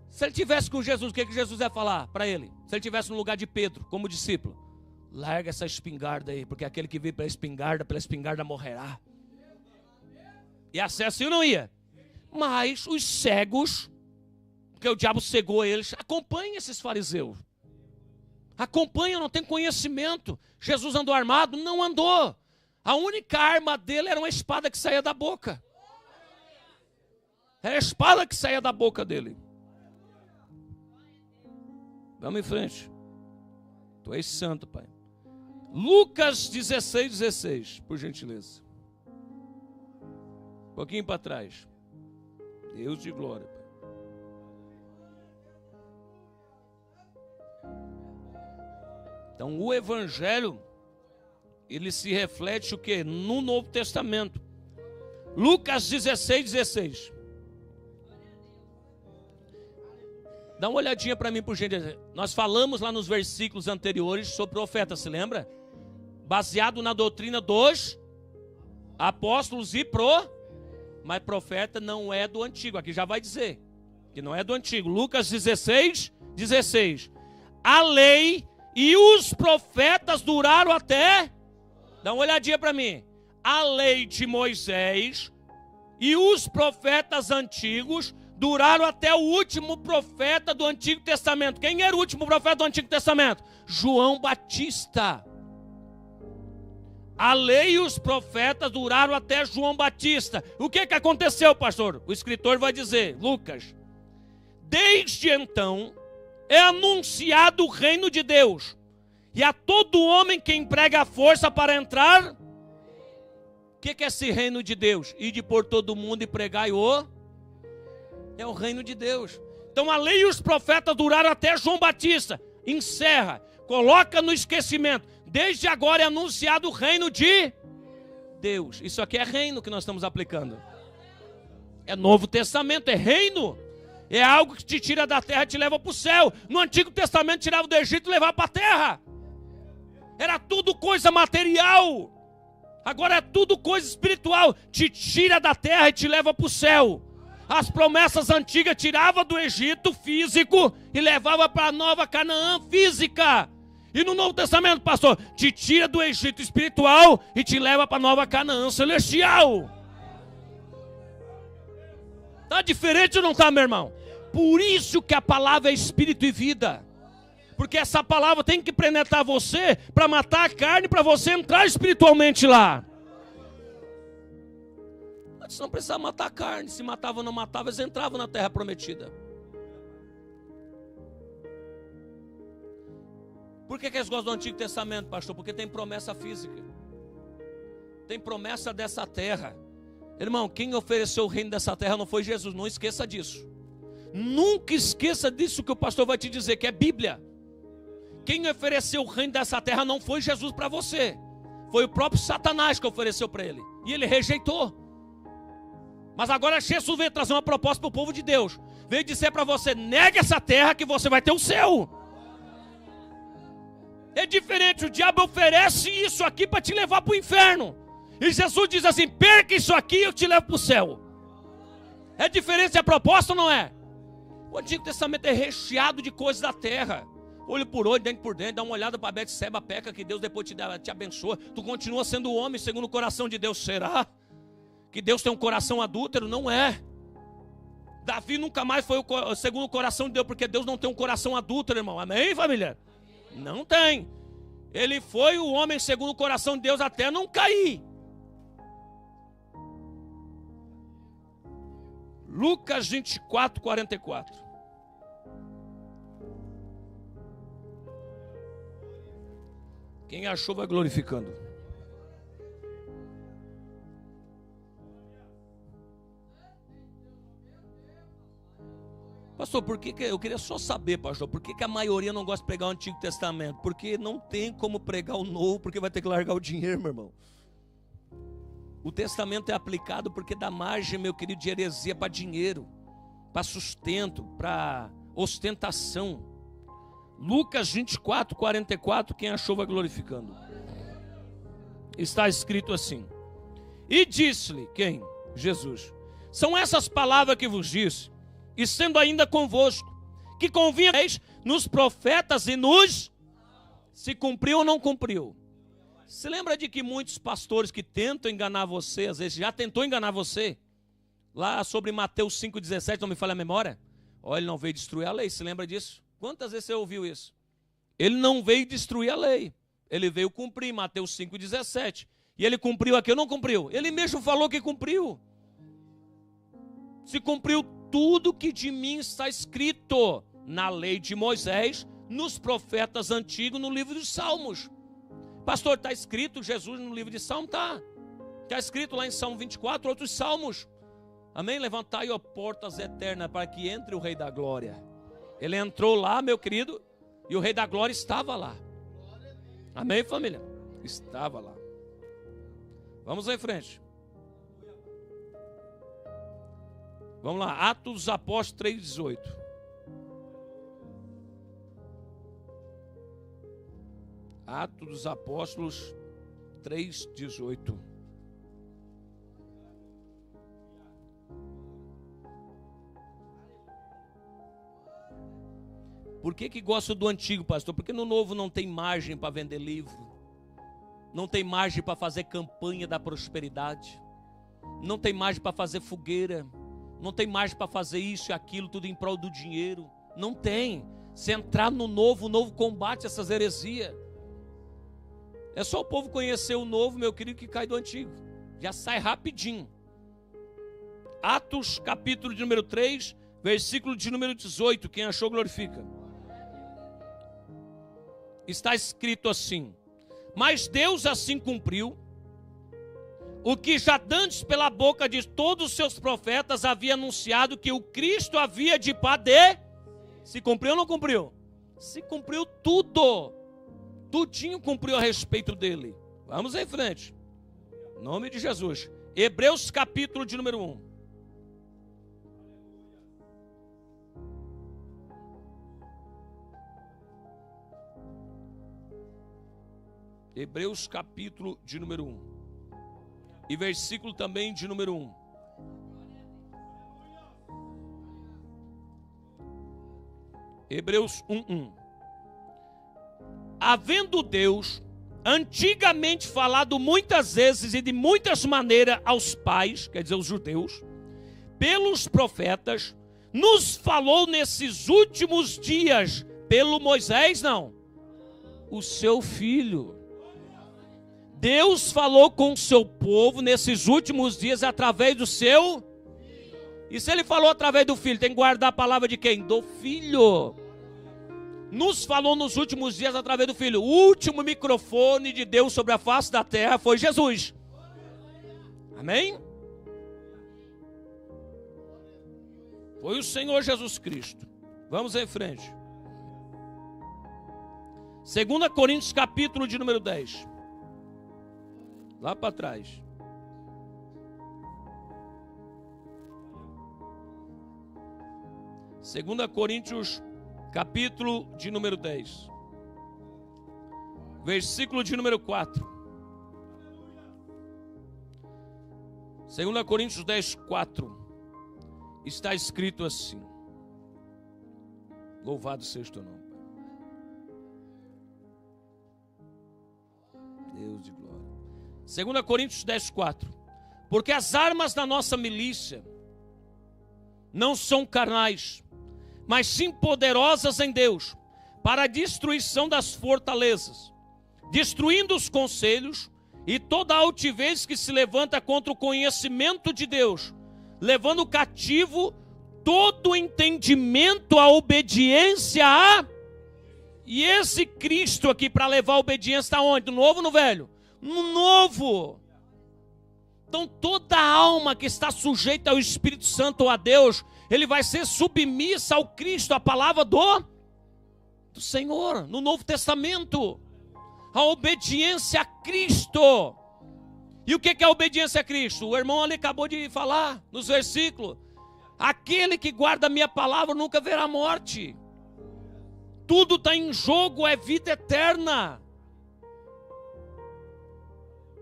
Se ele tivesse com Jesus, o que Jesus ia falar para ele? Se ele tivesse no lugar de Pedro, como discípulo: larga essa espingarda aí, porque aquele que vive pela espingarda morrerá. E assim não ia. Mas os cegos, porque o diabo cegou eles, acompanha esses fariseus. Acompanha, não tem conhecimento. Jesus andou armado? Não andou. A única arma dele era uma espada que saía da boca. Era a espada que saía da boca dele. Vamos em frente. Tu és santo, Pai. Lucas 16, 16, por gentileza. Um pouquinho para trás. Deus de glória, Pai. Então o Evangelho, ele se reflete o quê? No Novo Testamento. Lucas 16, 16. Dá uma olhadinha para mim, por gentileza. Nós falamos lá nos versículos anteriores sobre profeta, se lembra? Baseado na doutrina dos apóstolos mas profeta não é do antigo. Aqui já vai dizer que não é do antigo. Lucas 16. A lei e os profetas duraram até... Dá uma olhadinha para mim. A lei de Moisés e os profetas antigos duraram até o último profeta do Antigo Testamento. Quem era o último profeta do Antigo Testamento? João Batista. A lei e os profetas duraram até João Batista. O que aconteceu, pastor? O escritor vai dizer, Lucas. Desde então é anunciado o reino de Deus. E a todo homem que emprega a força para entrar. O que é esse reino de Deus? Ide por todo mundo e pregai é o reino de Deus. Então a lei e os profetas duraram até João Batista. Encerra, coloca no esquecimento. Desde agora é anunciado o reino de Deus. Isso aqui é reino que nós estamos aplicando. É Novo Testamento, é reino. É algo que te tira da terra e te leva para o céu. No Antigo Testamento tirava do Egito e levava para a terra. Era tudo coisa material. Agora é tudo coisa espiritual. Te tira da terra e te leva para o céu. As promessas antigas tirava do Egito físico e levava para a nova Canaã física. E no Novo Testamento, pastor, te tira do Egito espiritual e te leva para a nova Canaã celestial. Está diferente ou não está, meu irmão? Por isso que a palavra é espírito e vida. Porque essa palavra tem que penetrar você para matar a carne, para você entrar espiritualmente lá. Antes não precisava matar a carne. Se matava ou não matava, eles entravam na terra prometida. Por que eles gostam do Antigo Testamento, pastor? Porque tem promessa física. Tem promessa dessa terra. Irmão, quem ofereceu o reino dessa terra não foi Jesus. Não esqueça disso. Nunca esqueça disso que o pastor vai te dizer, que é Bíblia. Quem ofereceu o reino dessa terra não foi Jesus para você. Foi o próprio Satanás que ofereceu para ele. E ele rejeitou. Mas agora Jesus veio trazer uma proposta para o povo de Deus. Veio dizer para você, negue essa terra que você vai ter o céu. É diferente, o diabo oferece isso aqui para te levar para o inferno. E Jesus diz assim, perca isso aqui e eu te levo para o céu. É diferente a proposta ou não é? O Antigo Testamento é recheado de coisas da terra. Olho por olho, dente por dente, dá uma olhada para Betseba, peca, que Deus depois te abençoa. Tu continua sendo homem segundo o coração de Deus. Será que Deus tem um coração adúltero? Não é. Davi nunca mais foi segundo o coração de Deus, porque Deus não tem um coração adúltero, irmão. Amém, família? Não tem. Ele foi o homem segundo o coração de Deus até não cair. Lucas 24, 44. Quem achou vai glorificando. Pastor, por que eu queria só saber, pastor, por que a maioria não gosta de pregar o Antigo Testamento? Porque não tem como pregar o Novo, porque vai ter que largar o dinheiro, meu irmão. O Testamento é aplicado porque dá margem, meu querido, de heresia para dinheiro, para sustento, para ostentação. Lucas 24, 44, quem achou vai glorificando. Está escrito assim. E disse-lhe, quem? Jesus. São essas palavras que vos disse, e sendo ainda convosco, que convinha nos profetas e nos... Se cumpriu ou não cumpriu? Você lembra de que muitos pastores que tentam enganar você, às vezes já tentou enganar você? Lá sobre Mateus 5,17, não me falha a memória? Olha, ele não veio destruir a lei, se lembra disso? Quantas vezes você ouviu isso? Ele não veio destruir a lei, ele veio cumprir, Mateus 5,17. E ele cumpriu aqui ou não cumpriu? Ele mesmo falou que cumpriu. Se cumpriu tudo que de mim está escrito na lei de Moisés, nos profetas antigos, no livro dos Salmos. Pastor, está escrito Jesus no livro de Salmo? Está escrito lá em Salmo 24, outros Salmos. Amém? Levantai, ó portas eternas, para que entre o Rei da Glória. Ele entrou lá, meu querido, e o Rei da Glória estava lá. Amém, família? Estava lá. Vamos em frente. Vamos lá, Atos dos Apóstolos 3,18. Atos dos Apóstolos 3:18. Por que gosta do antigo, pastor? Porque no novo não tem margem para vender livro, não tem margem para fazer campanha da prosperidade, não tem margem para fazer fogueira, não tem margem para fazer isso e aquilo, tudo em prol do dinheiro. Não tem. Se entrar no novo, o novo combate essas heresias. É só o povo conhecer o novo, meu querido, que cai do antigo. Já sai rapidinho. Atos, capítulo de número 3, versículo de número 18. Quem achou, glorifica. Está escrito assim: mas Deus assim cumpriu o que já dantes pela boca de todos os seus profetas havia anunciado, que o Cristo havia de padecer. Se cumpriu ou não cumpriu? Se cumpriu tudo. Tudinho cumpriu a respeito dele. Vamos em frente. Em nome de Jesus. Hebreus capítulo de número 1. Hebreus capítulo de número 1. E versículo também de número 1. Hebreus 1:1. Havendo Deus antigamente falado muitas vezes e de muitas maneiras aos pais, quer dizer, os judeus, pelos profetas, nos falou nesses últimos dias, pelo Moisés, não, o seu filho. Deus falou com o seu povo nesses últimos dias através do seu. E se ele falou através do filho, tem que guardar a palavra de quem? Do filho. Nos falou nos últimos dias através do filho. O último microfone de Deus sobre a face da terra foi Jesus. Amém? Foi o Senhor Jesus Cristo. Vamos em frente. 2 Coríntios capítulo de número 10. Lá para trás. Segunda Coríntios, capítulo de número 10. Versículo de número 4. 2 Coríntios 10, 4. Está escrito assim. Louvado seja o teu nome, Pai. Deus de glória. 2 Coríntios 10, 4. Porque as armas da nossa milícia não são carnais, mas sim poderosas em Deus, para a destruição das fortalezas, destruindo os conselhos e toda a altivez que se levanta contra o conhecimento de Deus, levando cativo todo o entendimento à obediência a... E esse Cristo aqui, para levar a obediência, está onde? No novo ou no velho? No novo. Então toda alma que está sujeita ao Espírito Santo ou a Deus, ele vai ser submissa ao Cristo, a palavra do Senhor, no Novo Testamento. A obediência a Cristo. E o que é a obediência a Cristo? O irmão ali acabou de falar nos versículos. Aquele que guarda a minha palavra nunca verá morte. Tudo está em jogo, é vida eterna.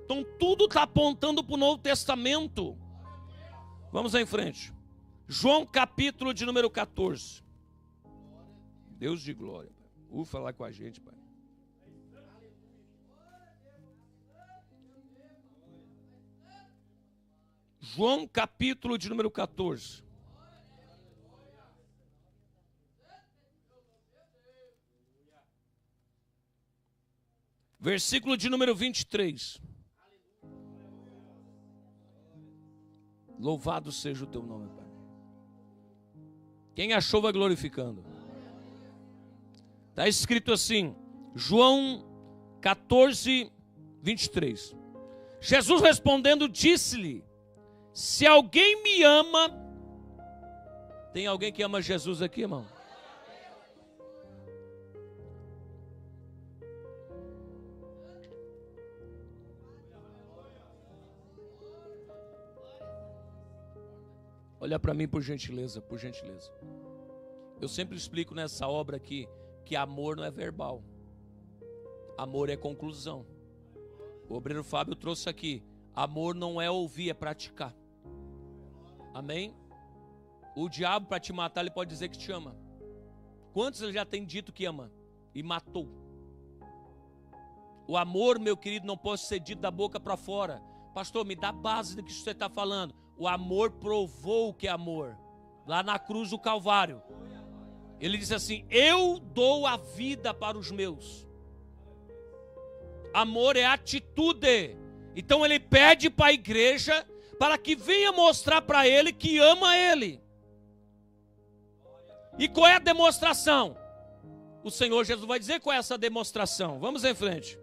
Então tudo está apontando para o Novo Testamento. Vamos em frente. João capítulo de número 14. Deus de glória. Falar com a gente, Pai. João capítulo de número 14. Versículo de número 23. Louvado seja o teu nome, Pai. Quem achou vai glorificando. Está escrito assim, João 14, 23. Jesus respondendo disse-lhe: se alguém me ama... Tem alguém que ama Jesus aqui, irmão? Olha para mim, por gentileza, por gentileza. Eu sempre explico nessa obra aqui que amor não é verbal. Amor é conclusão. O obreiro Fábio trouxe aqui. Amor não é ouvir, é praticar. Amém? O diabo, para te matar, ele pode dizer que te ama. Quantos ele já tem dito que ama? E matou. O amor, meu querido, não pode ser dito da boca para fora. Pastor, me dá base do que você está falando. O amor provou o que é amor. Lá na cruz do Calvário. Ele disse assim: eu dou a vida para os meus. Amor é atitude. Então ele pede para a igreja para que venha mostrar para ele que ama ele. E qual é a demonstração? O Senhor Jesus vai dizer qual é essa demonstração. Vamos em frente.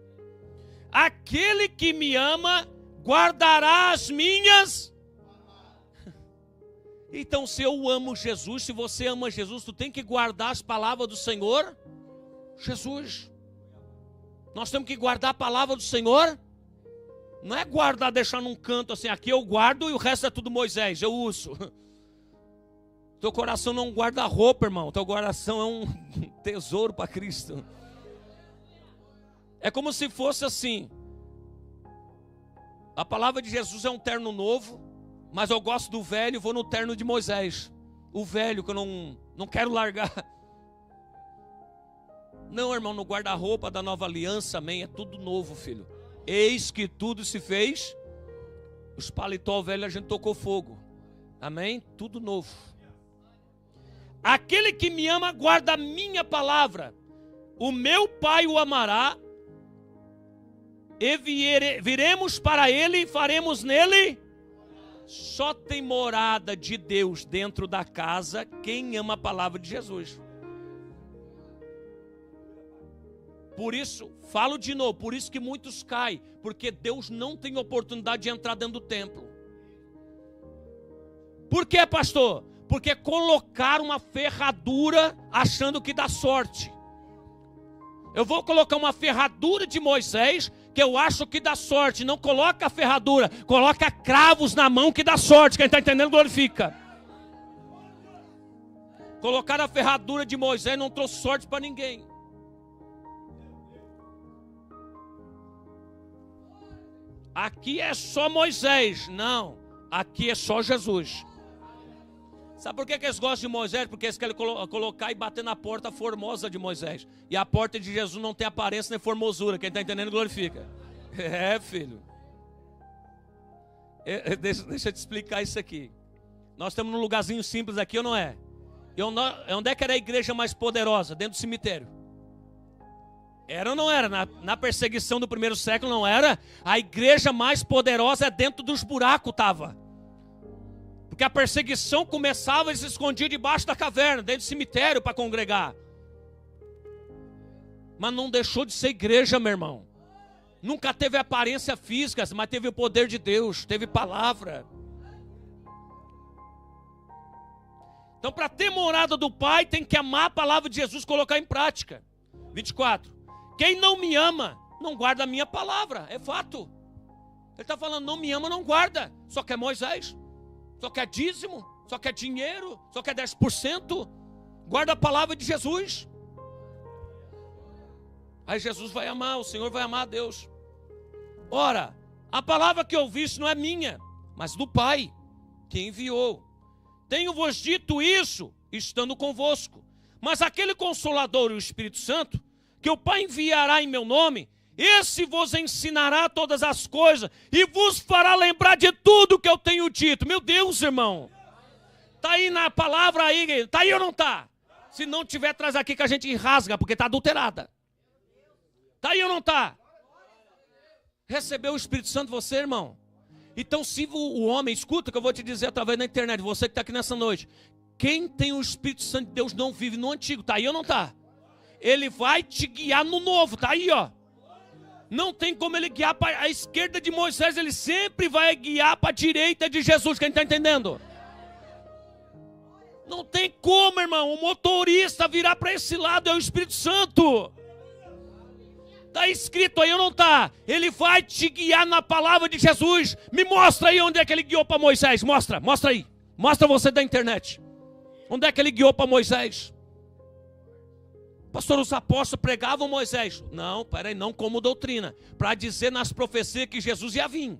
Aquele que me ama guardará as minhas. Então, se eu amo Jesus, se você ama Jesus, tu tem que guardar as palavras do Senhor Jesus. Nós temos que guardar a palavra do Senhor. Não é guardar, deixar num canto assim, aqui eu guardo e o resto é tudo Moisés, eu uso. Teu coração não guarda roupa, irmão. Teu coração é um tesouro para Cristo. É como se fosse assim. A palavra de Jesus é um terno novo, mas eu gosto do velho, vou no terno de Moisés. O velho que eu não quero largar. Não, irmão, no guarda-roupa da nova aliança, amém, é tudo novo, filho. Eis que tudo se fez. Os paletó velho a gente tocou fogo. Amém? Tudo novo. Aquele que me ama guarda a minha palavra. O meu Pai o amará. E viremos para ele e faremos nele. Só tem morada de Deus dentro da casa quem ama a palavra de Jesus. Por isso, falo de novo, por isso que muitos caem, porque Deus não tem oportunidade de entrar dentro do templo. Por quê, pastor? Porque colocaram uma ferradura achando que dá sorte. Eu vou colocar uma ferradura de Moisés, que eu acho que dá sorte. Não coloca a ferradura, coloca cravos na mão que dá sorte. Quem está entendendo glorifica. Colocar a ferradura de Moisés não trouxe sorte para ninguém. Aqui é só Moisés. Não, aqui é só Jesus. Sabe por que eles gostam de Moisés? Porque eles querem colocar e bater na porta formosa de Moisés. E a porta de Jesus não tem aparência nem formosura. Quem está entendendo glorifica. É, filho. Deixa eu te explicar isso aqui. Nós estamos num lugarzinho simples aqui, ou não é? E onde é que era a igreja mais poderosa? Dentro do cemitério. Era ou não era? Na perseguição do primeiro século não era? A igreja mais poderosa é dentro dos buracos estava. Porque a perseguição começava e se escondia debaixo da caverna, dentro do cemitério para congregar. Mas não deixou de ser igreja, meu irmão. Nunca teve aparência física, mas teve o poder de Deus, teve palavra. Então, para ter morada do Pai, tem que amar a palavra de Jesus, colocar em prática. 24. Quem não me ama, não guarda a minha palavra. É fato. Ele está falando, não me ama, não guarda. Só quer Moisés. Só quer dízimo. Só quer dinheiro. Só quer 10%. Guarda a palavra de Jesus. Aí Jesus vai amar, o Senhor vai amar a Deus. Ora, a palavra que eu ouvi não é minha, mas do Pai, que enviou. Tenho-vos dito isso, estando convosco. Mas aquele Consolador, o Espírito Santo, que o Pai enviará em meu nome, esse vos ensinará todas as coisas e vos fará lembrar de tudo que eu tenho dito. Meu Deus, irmão. Está aí na palavra aí, está aí ou não está? Se não tiver, traz aqui que a gente rasga, porque está adulterada. Está aí ou não está? Recebeu o Espírito Santo você, irmão? Então se o homem, escuta o que eu vou te dizer através da internet, você que está aqui nessa noite. Quem tem o Espírito Santo de Deus não vive no antigo, está aí ou não está? Ele vai te guiar no novo, está aí, ó. Não tem como ele guiar para a esquerda de Moisés, ele sempre vai guiar para a direita de Jesus. Quem está entendendo? Não tem como, irmão, o motorista virar para esse lado, é o Espírito Santo. Está escrito aí ou não está? Ele vai te guiar na palavra de Jesus. Me mostra aí onde é que ele guiou para Moisés. Mostra aí. Mostra você da internet. Onde é que ele guiou para Moisés? Pastor, os apóstolos pregavam Moisés. Não, peraí, não como doutrina. Para dizer nas profecias que Jesus ia vir.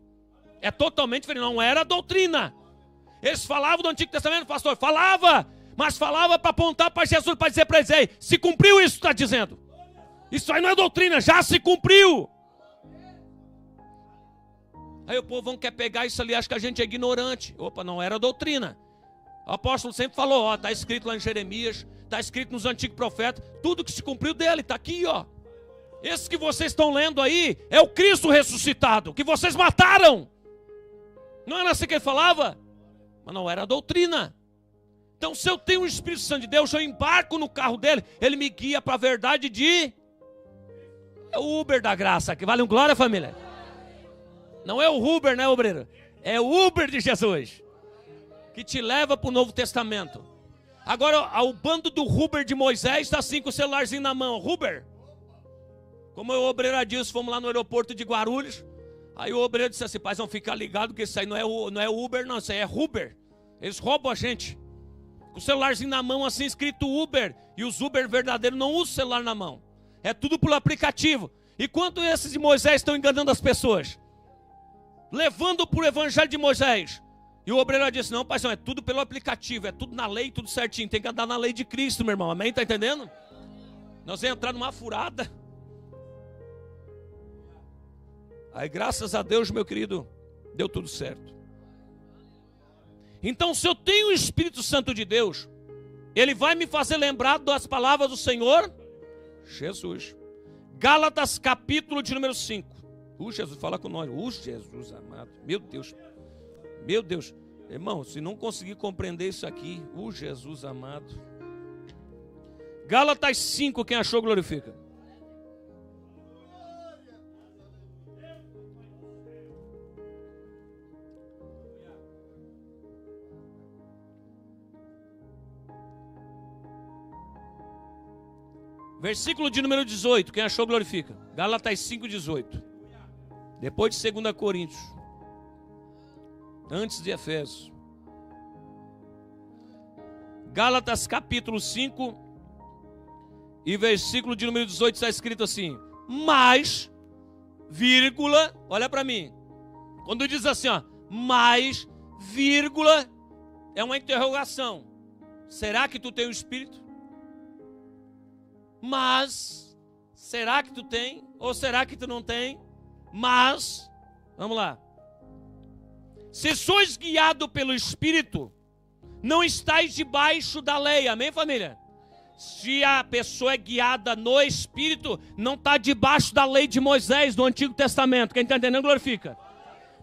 É totalmente diferente, não era doutrina. Eles falavam do Antigo Testamento, pastor, falava, mas falava para apontar para Jesus, para dizer para eles, ei, se cumpriu isso que está dizendo. Isso aí não é doutrina, já se cumpriu. Aí o povo quer pegar isso ali, acha que a gente é ignorante. Opa, não era doutrina. O apóstolo sempre falou, ó, está escrito lá em Jeremias, está escrito nos antigos profetas, tudo que se cumpriu dele, está aqui, ó. Esse que vocês estão lendo aí é o Cristo ressuscitado, que vocês mataram. Não era assim que ele falava? Mas não era doutrina. Então, se eu tenho o Espírito Santo de Deus, eu embarco no carro dele, ele me guia para a verdade de... É o Uber da graça, que vale um glória, família. Não é o Uber, né, obreiro? É o Uber de Jesus, que te leva para o Novo Testamento. Agora, o bando do Uber de Moisés está assim com o celularzinho na mão. Uber. Como o obreiro Adilson, fomos lá no aeroporto de Guarulhos. Aí o obreiro disse assim, pais, vão ficar ligados que isso aí não é Uber, não, isso aí é Uber. Eles roubam a gente. Com o celularzinho na mão, assim, escrito Uber. E os Uber verdadeiros não usam o celular na mão. É tudo pelo aplicativo. E quanto esses de Moisés estão enganando as pessoas? Levando para o evangelho de Moisés. E o obreiro disse, não, paizão, é tudo pelo aplicativo, é tudo na lei, tudo certinho. Tem que andar na lei de Cristo, meu irmão, amém? Está entendendo? Nós vamos entrar numa furada. Aí, graças a Deus, meu querido, deu tudo certo. Então, se eu tenho o Espírito Santo de Deus, ele vai me fazer lembrar das palavras do Senhor Jesus. Gálatas, capítulo de número 5. Jesus, fala com nós. Jesus amado. Meu Deus. Meu Deus. Irmão, se não conseguir compreender isso aqui, Jesus amado. Gálatas 5, quem achou, glorifica. Versículo de número 18, quem achou glorifica. Gálatas 5, 18. Depois de 2 Coríntios. Antes de Efésios. Gálatas capítulo 5 e versículo de número 18 está escrito assim. Mas, vírgula, olha para mim. Quando diz assim, ó, mas, vírgula, é uma interrogação. Será que tu tem o Espírito? Mas, será que tu tem? Ou será que tu não tem? Mas, vamos lá. Se sois guiado pelo Espírito, não estáis debaixo da lei. Amém, família? Se a pessoa é guiada no Espírito, não está debaixo da lei de Moisés, do Antigo Testamento. Quem está entendendo, glorifica.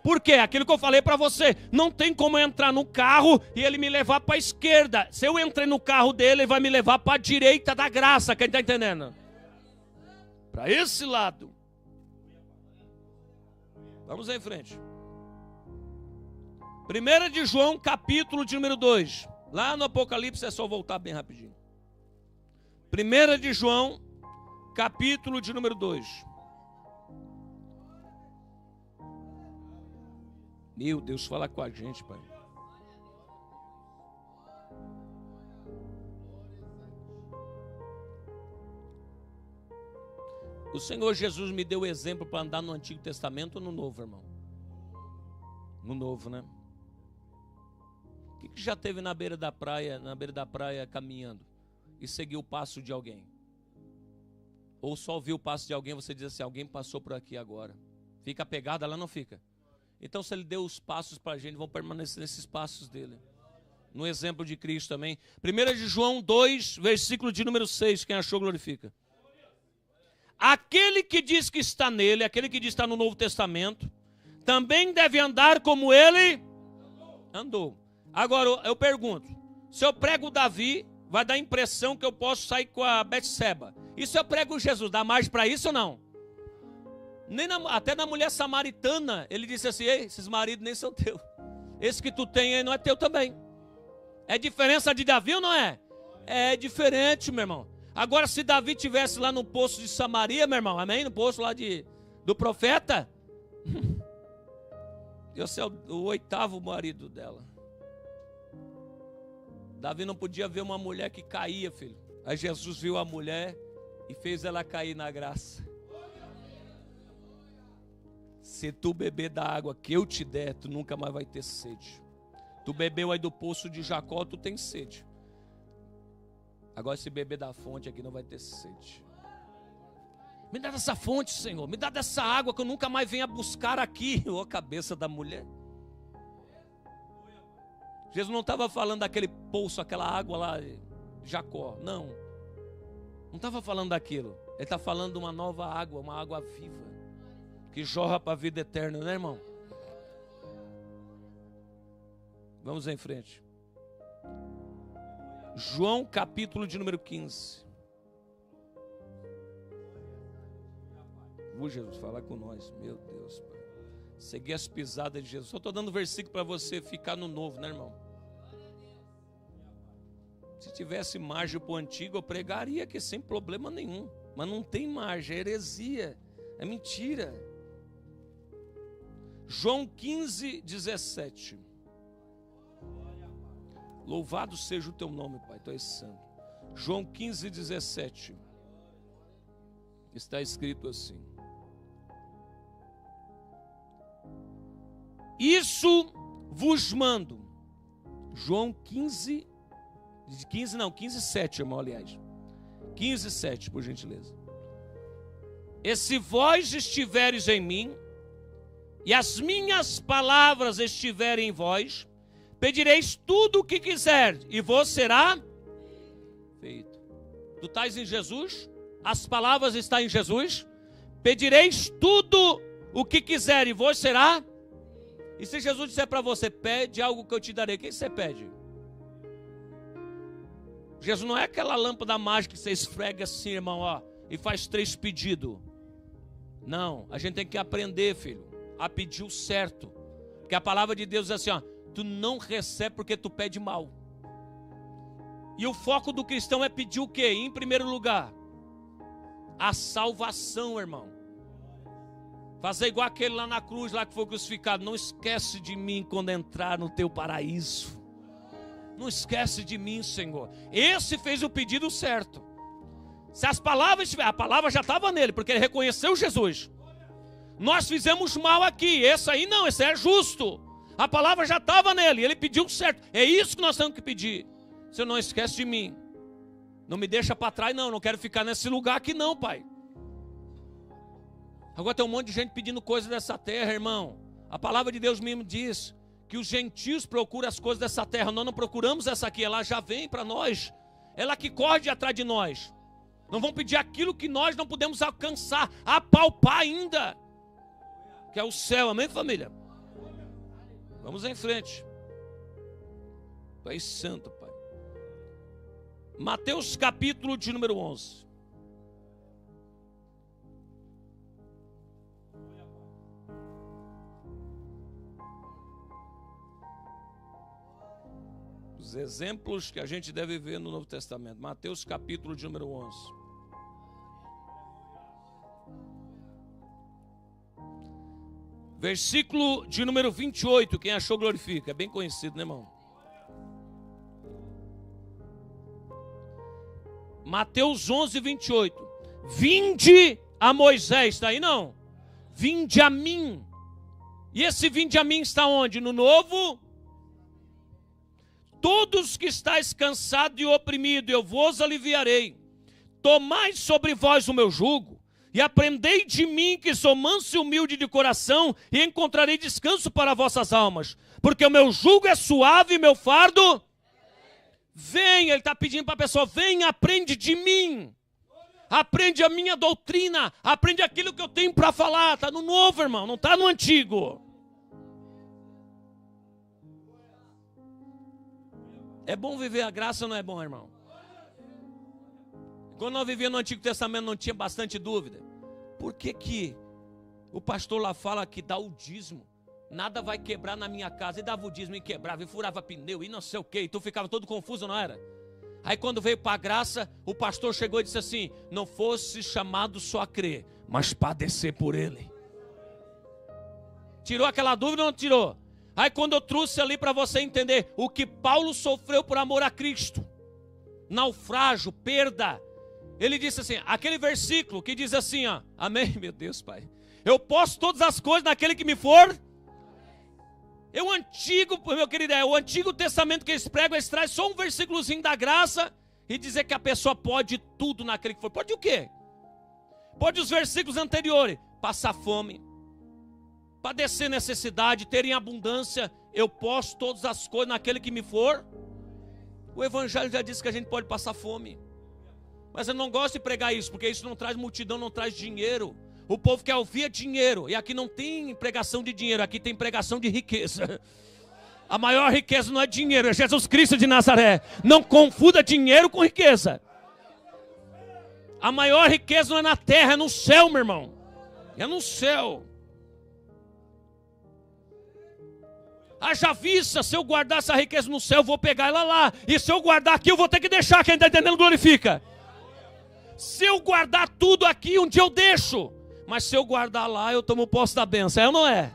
Por quê? Aquilo que eu falei para você. Não tem como eu entrar no carro e ele me levar para a esquerda. Se eu entrei no carro dele, ele vai me levar para a direita da graça. Quem está entendendo? Para esse lado. Vamos em frente. 1 de João, capítulo de número 2. Lá no Apocalipse é só voltar bem rapidinho. 1 de João, capítulo de número 2. Meu Deus, fala com a gente, Pai. O Senhor Jesus me deu exemplo para andar no Antigo Testamento ou no Novo, irmão? No Novo, né? O que já teve na beira da praia caminhando e seguiu o passo de alguém? Ou só ouviu o passo de alguém, você diz assim, alguém passou por aqui agora. Fica pegada lá, não fica? Então, se ele deu os passos para a gente, vamos permanecer nesses passos dele. No exemplo de Cristo também. 1 de João 2, versículo de número 6. Quem achou, glorifica. Aquele que diz que está nele, aquele que diz que está no Novo Testamento, também deve andar como ele andou. Agora, eu pergunto. Se eu prego Davi, vai dar a impressão que eu posso sair com a Betseba. E se eu prego Jesus, dá margem para isso ou não? Até na mulher samaritana, ele disse assim, ei, esses maridos nem são teus. Esse que tu tem aí não é teu também. É diferença de Davi ou não é? É diferente, meu irmão. Agora, se Davi tivesse lá no poço de Samaria, meu irmão, amém? No poço lá do profeta, eu sei o 8º marido dela. Davi não podia ver uma mulher que caía, filho. Aí Jesus viu a mulher, e fez ela cair na graça. Se tu beber da água que eu te der, tu nunca mais vai ter sede. Tu bebeu aí do poço de Jacó, tu tem sede. Agora se beber da fonte aqui não vai ter sede. Me dá dessa fonte, Senhor. Me dá dessa água que eu nunca mais venha buscar aqui. Ô, cabeça da mulher. Jesus não estava falando daquele poço, aquela água lá de Jacó. Não. Não estava falando daquilo. Ele está falando de uma nova água, uma água viva, que jorra para a vida eterna, né, irmão? Vamos em frente. João capítulo de número 15. Jesus, falar com nós, meu Deus, Pai. Seguir as pisadas de Jesus. Só estou dando versículo para você ficar no novo, né, irmão? Se tivesse margem para o antigo, eu pregaria aqui sem problema nenhum. Mas não tem margem, é heresia, é mentira. João 15, 17. Louvado seja o teu nome, Pai, tu és santo. João 15, 17. Está escrito assim: isso vos mando. João 15, 7, irmão, aliás. 15, 7, por gentileza. E se vós estiveres em mim, e as minhas palavras estiverem em vós, pedireis tudo o que quiser, e vos será feito. Tu estás em Jesus? As palavras estão em Jesus? Pedireis tudo o que quiser, e vos será. E se Jesus disser para você, pede algo que eu te darei, o que você pede? Jesus não é aquela lâmpada mágica que você esfrega assim, irmão, ó, e faz 3 pedidos. Não, a gente tem que aprender, filho, a pedir o certo. Porque a palavra de Deus diz assim, ó, tu não recebe porque tu pede mal. E o foco do cristão é pedir o quê? Em primeiro lugar, a salvação, irmão. Fazer igual aquele lá na cruz, lá que foi crucificado. Não esquece de mim quando entrar no teu paraíso. Não esquece de mim, Senhor. Esse fez o pedido certo. Se as palavras estiverem, a palavra já estava nele, porque ele reconheceu Jesus. Nós fizemos mal aqui, esse aí não, esse é justo. A palavra já estava nele, ele pediu certo. É isso que nós temos que pedir. Senhor, não esquece de mim. Não me deixa para trás, não quero ficar nesse lugar aqui não, Pai. Agora tem um monte de gente pedindo coisas dessa terra, irmão. A palavra de Deus mesmo diz que os gentios procuram as coisas dessa terra. Nós não procuramos essa aqui, ela já vem para nós. Ela que corre atrás de nós. Não vamos pedir aquilo que nós não podemos alcançar, apalpar ainda, que é o céu, amém, família? Vamos em frente. Pai santo, Pai. Mateus capítulo de número 11. Os exemplos que a gente deve ver no Novo Testamento. Mateus capítulo de número 11. Versículo de número 28, quem achou glorifica, é bem conhecido, né, irmão? Mateus 11, 28. Vinde a Moisés, está aí não? Vinde a mim. E esse vinde a mim está onde? No Novo? Todos que estáis cansados e oprimidos, eu vos aliviarei. Tomai sobre vós o meu jugo, e aprendei de mim, que sou manso e humilde de coração, e encontrarei descanso para vossas almas. Porque o meu jugo é suave e meu fardo... Vem, ele está pedindo para a pessoa, vem, aprende de mim. Aprende a minha doutrina, aprende aquilo que eu tenho para falar. Está no novo, irmão, não está no antigo. É bom viver a graça ou não é bom, irmão? Quando nós vivíamos no Antigo Testamento não tinha bastante dúvida. Por que o pastor lá fala que dá o dízimo? Nada vai quebrar na minha casa. E dava o dízimo e quebrava, e furava pneu, e não sei o que. E tu ficava todo confuso, não era? Aí quando veio para a graça, o pastor chegou e disse assim, não fosse chamado só a crer, mas padecer por ele. Tirou aquela dúvida ou não tirou? Aí quando eu trouxe ali para você entender o que Paulo sofreu por amor a Cristo, naufrágio, perda, Ele disse assim, aquele versículo que diz assim, ó, amém, meu Deus, Pai. Eu posso todas as coisas naquele que me for. É o antigo, meu querido, é o Antigo Testamento que eles pregam, eles trazem só um versículozinho da graça e dizer que a pessoa pode tudo naquele que for. Pode o quê? Pode os versículos anteriores, passar fome, padecer necessidade, ter em abundância. Eu posso todas as coisas naquele que me for. O Evangelho já disse que a gente pode passar fome. Mas eu não gosto de pregar isso, porque isso não traz multidão, não traz dinheiro. O povo quer ouvir dinheiro. E aqui não tem pregação de dinheiro, aqui tem pregação de riqueza. A maior riqueza não é dinheiro, é Jesus Cristo de Nazaré. Não confunda dinheiro com riqueza. A maior riqueza não é na terra, é no céu, meu irmão. É no céu. Haja vista, se eu guardar essa riqueza no céu, eu vou pegar ela lá. E se eu guardar aqui, eu vou ter que deixar. Quem está entendendo, glorifica. Se eu guardar tudo aqui, um dia eu deixo. Mas se eu guardar lá, eu tomo posse da bênção. É ou não é?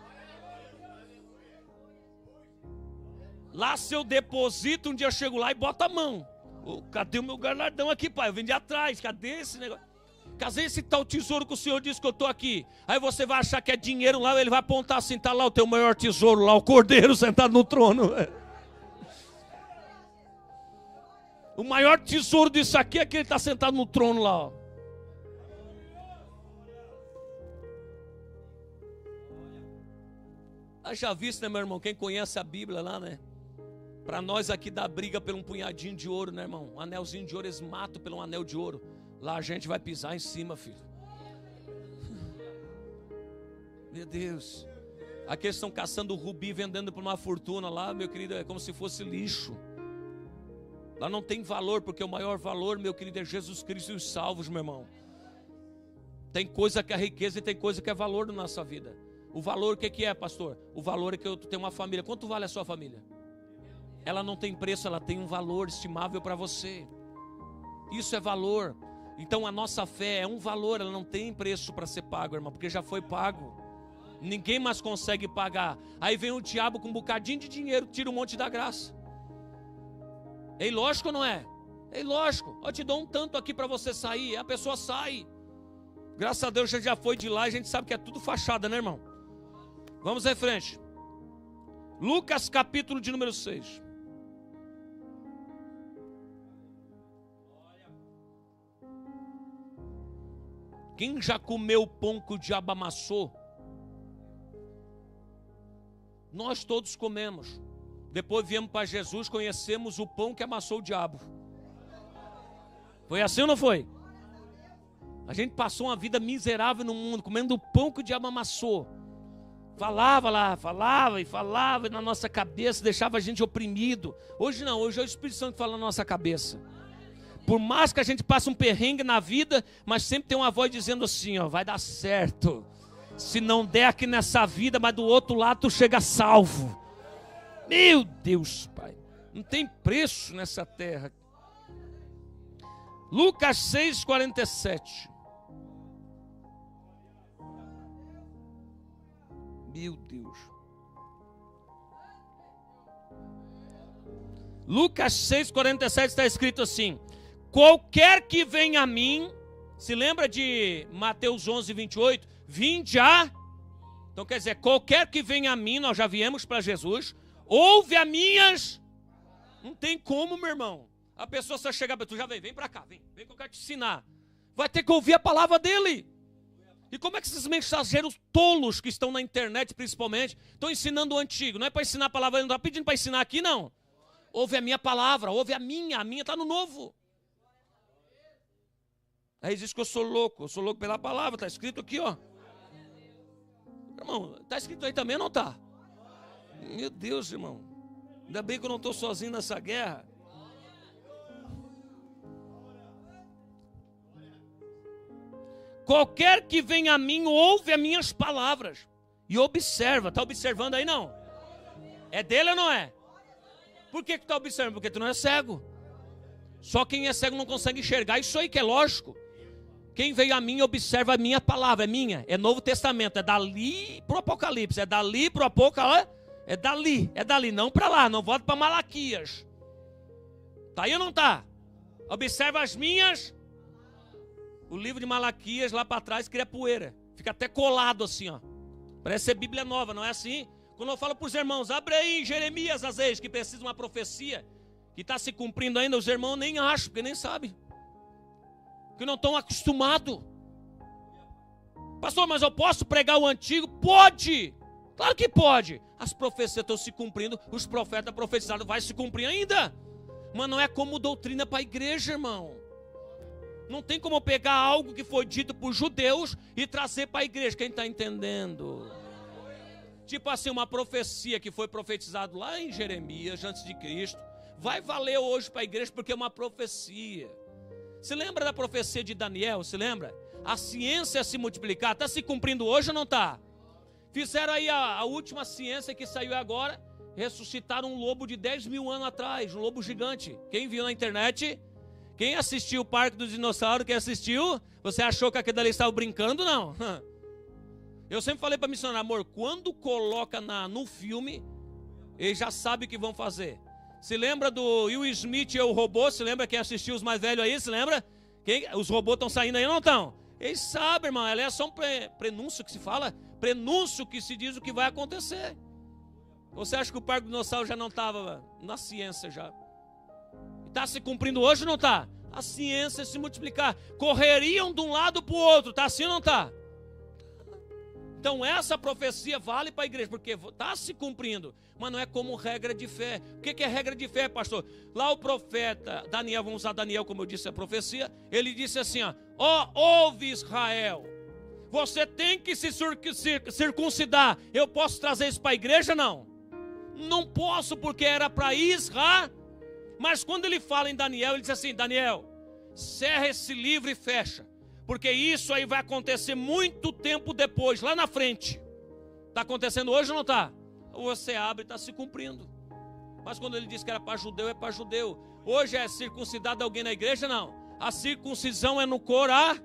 Lá se eu deposito, um dia eu chego lá e boto a mão. Cadê o meu galardão aqui, pai? Eu vim de atrás. Cadê esse negócio? Cadê esse tal tesouro que o Senhor disse que eu estou aqui? Aí você vai achar que é dinheiro lá, ele vai apontar assim, está lá o teu maior tesouro lá, o cordeiro sentado no trono. O maior tesouro disso aqui é que ele está sentado no trono lá, ó. Já visto, né, meu irmão? Quem conhece a Bíblia lá, né? Para nós aqui dá briga por um punhadinho de ouro, né, irmão? Um anelzinho de ouro, eles matam pelo anel de ouro. Lá a gente vai pisar em cima, filho. Meu Deus. Aqui eles estão caçando rubi, vendendo por uma fortuna lá, meu querido, é como se fosse lixo. Lá não tem valor, porque o maior valor, meu querido, é Jesus Cristo e os salvos, meu irmão. Tem coisa que é riqueza e tem coisa que é valor na nossa vida. O valor, o que é, pastor? O valor é que eu tenho uma família. Quanto vale a sua família? Ela não tem preço, ela tem um valor estimável para você. Isso é valor. Então a nossa fé é um valor, ela não tem preço para ser pago, irmão, porque já foi pago. Ninguém mais consegue pagar. Aí vem o diabo com um bocadinho de dinheiro, tira um monte da graça. É ilógico ou não é? É ilógico. Eu te dou um tanto aqui para você sair, a pessoa sai. Graças a Deus já foi de lá e a gente sabe que é tudo fachada, né, irmão? Vamos em frente. Lucas capítulo de número 6. Quem já comeu o pão que o diabo amassou? Nós todos comemos. Depois viemos para Jesus, conhecemos o pão que amassou o diabo. Foi assim ou não foi? A gente passou uma vida miserável no mundo, comendo o pão que o diabo amassou. Falava lá, falava e na nossa cabeça, deixava a gente oprimido. Hoje não, hoje é o Espírito Santo que fala na nossa cabeça. Por mais que a gente passe um perrengue na vida, mas sempre tem uma voz dizendo assim, ó, vai dar certo. Se não der aqui nessa vida, mas do outro lado tu chega salvo. Meu Deus, Pai, não tem preço nessa terra. Lucas 6:47. Meu Deus. Lucas 6:47 está escrito assim: qualquer que venha a mim, se lembra de Mateus 11:28? Vinde a. Então quer dizer, qualquer que venha a mim, nós já viemos para Jesus, ouve as minhas. Não tem como, meu irmão. A pessoa só chega, tu já vem para cá, vem que eu quero te ensinar. Vai ter que ouvir a palavra dele. E como é que esses mensageiros tolos que estão na internet, principalmente, estão ensinando o antigo? Não é para ensinar a palavra, não está pedindo para ensinar aqui, não. Ouve a minha palavra, ouve a minha está no novo. Aí diz que eu sou louco pela palavra, está escrito aqui, ó. Irmão, está escrito aí também ou não está? Meu Deus, irmão. Ainda bem que eu não estou sozinho nessa guerra. Qualquer que venha a mim, ouve as minhas palavras e observa. Está observando aí, não? É dele ou não é? Por que está observando? Porque tu não é cego. Só quem é cego não consegue enxergar. Isso aí que é lógico. Quem veio a mim observa a minha palavra. É minha, é Novo Testamento. É dali para o Apocalipse. É dali para o Apocalipse. É dali, não para lá. Não volta para Malaquias. Está aí ou não está? Observa as minhas. O livro de Malaquias lá para trás cria poeira. Fica até colado assim, ó. Parece ser Bíblia nova, não é assim? Quando eu falo para os irmãos, abre aí em Jeremias às vezes, que precisa de uma profecia, que está se cumprindo ainda, os irmãos nem acham, porque nem sabem. Porque não estão acostumados. Pastor, mas eu posso pregar o antigo? Pode! Claro que pode. As profecias estão se cumprindo, os profetas profetizados vai se cumprir ainda. Mas não é como doutrina para a igreja, irmão. Não tem como pegar algo que foi dito por judeus e trazer para a igreja. Quem está entendendo? Tipo assim, uma profecia que foi profetizada lá em Jeremias, antes de Cristo, vai valer hoje para a igreja porque é uma profecia. Você lembra da profecia de Daniel? Se lembra? A ciência se multiplicar, está se cumprindo hoje ou não está? Fizeram aí a última ciência que saiu agora, ressuscitaram um lobo de 10 mil anos atrás, um lobo gigante. Quem viu na internet? Quem assistiu o Parque dos Dinossauros? Quem assistiu? Você achou que aquele ali estava brincando? Não. Eu sempre falei para missionário, amor, quando coloca no filme, eles já sabem o que vão fazer. Se lembra do Will Smith e o robô? Se lembra quem assistiu os mais velhos aí? Se lembra? Os robôs estão saindo aí ou não estão? Eles sabem, irmão. Ela é só um prenúncio que se fala. Prenúncio que se diz o que vai acontecer. Você acha que o Parque do Dinossauro já não estava na ciência já? Está se cumprindo hoje ou não está? A ciência se multiplicar. Correriam de um lado para o outro. Está assim ou não está? Então essa profecia vale para a igreja, porque está se cumprindo, mas não é como regra de fé. O que é regra de fé, pastor? Lá o profeta Daniel, vamos usar Daniel como eu disse a profecia, ele disse assim, ó, ouve Israel, você tem que se circuncidar. Eu posso trazer isso para a igreja? Não. Não posso, porque era para Israel. Mas quando ele fala em Daniel, ele diz assim, Daniel, cerra esse livro e fecha. Porque isso aí vai acontecer muito tempo depois, lá na frente. Está acontecendo hoje ou não está? Você abre e está se cumprindo. Mas quando ele disse que era para judeu, é para judeu. Hoje é circuncidado alguém na igreja? Não. A circuncisão é no coração.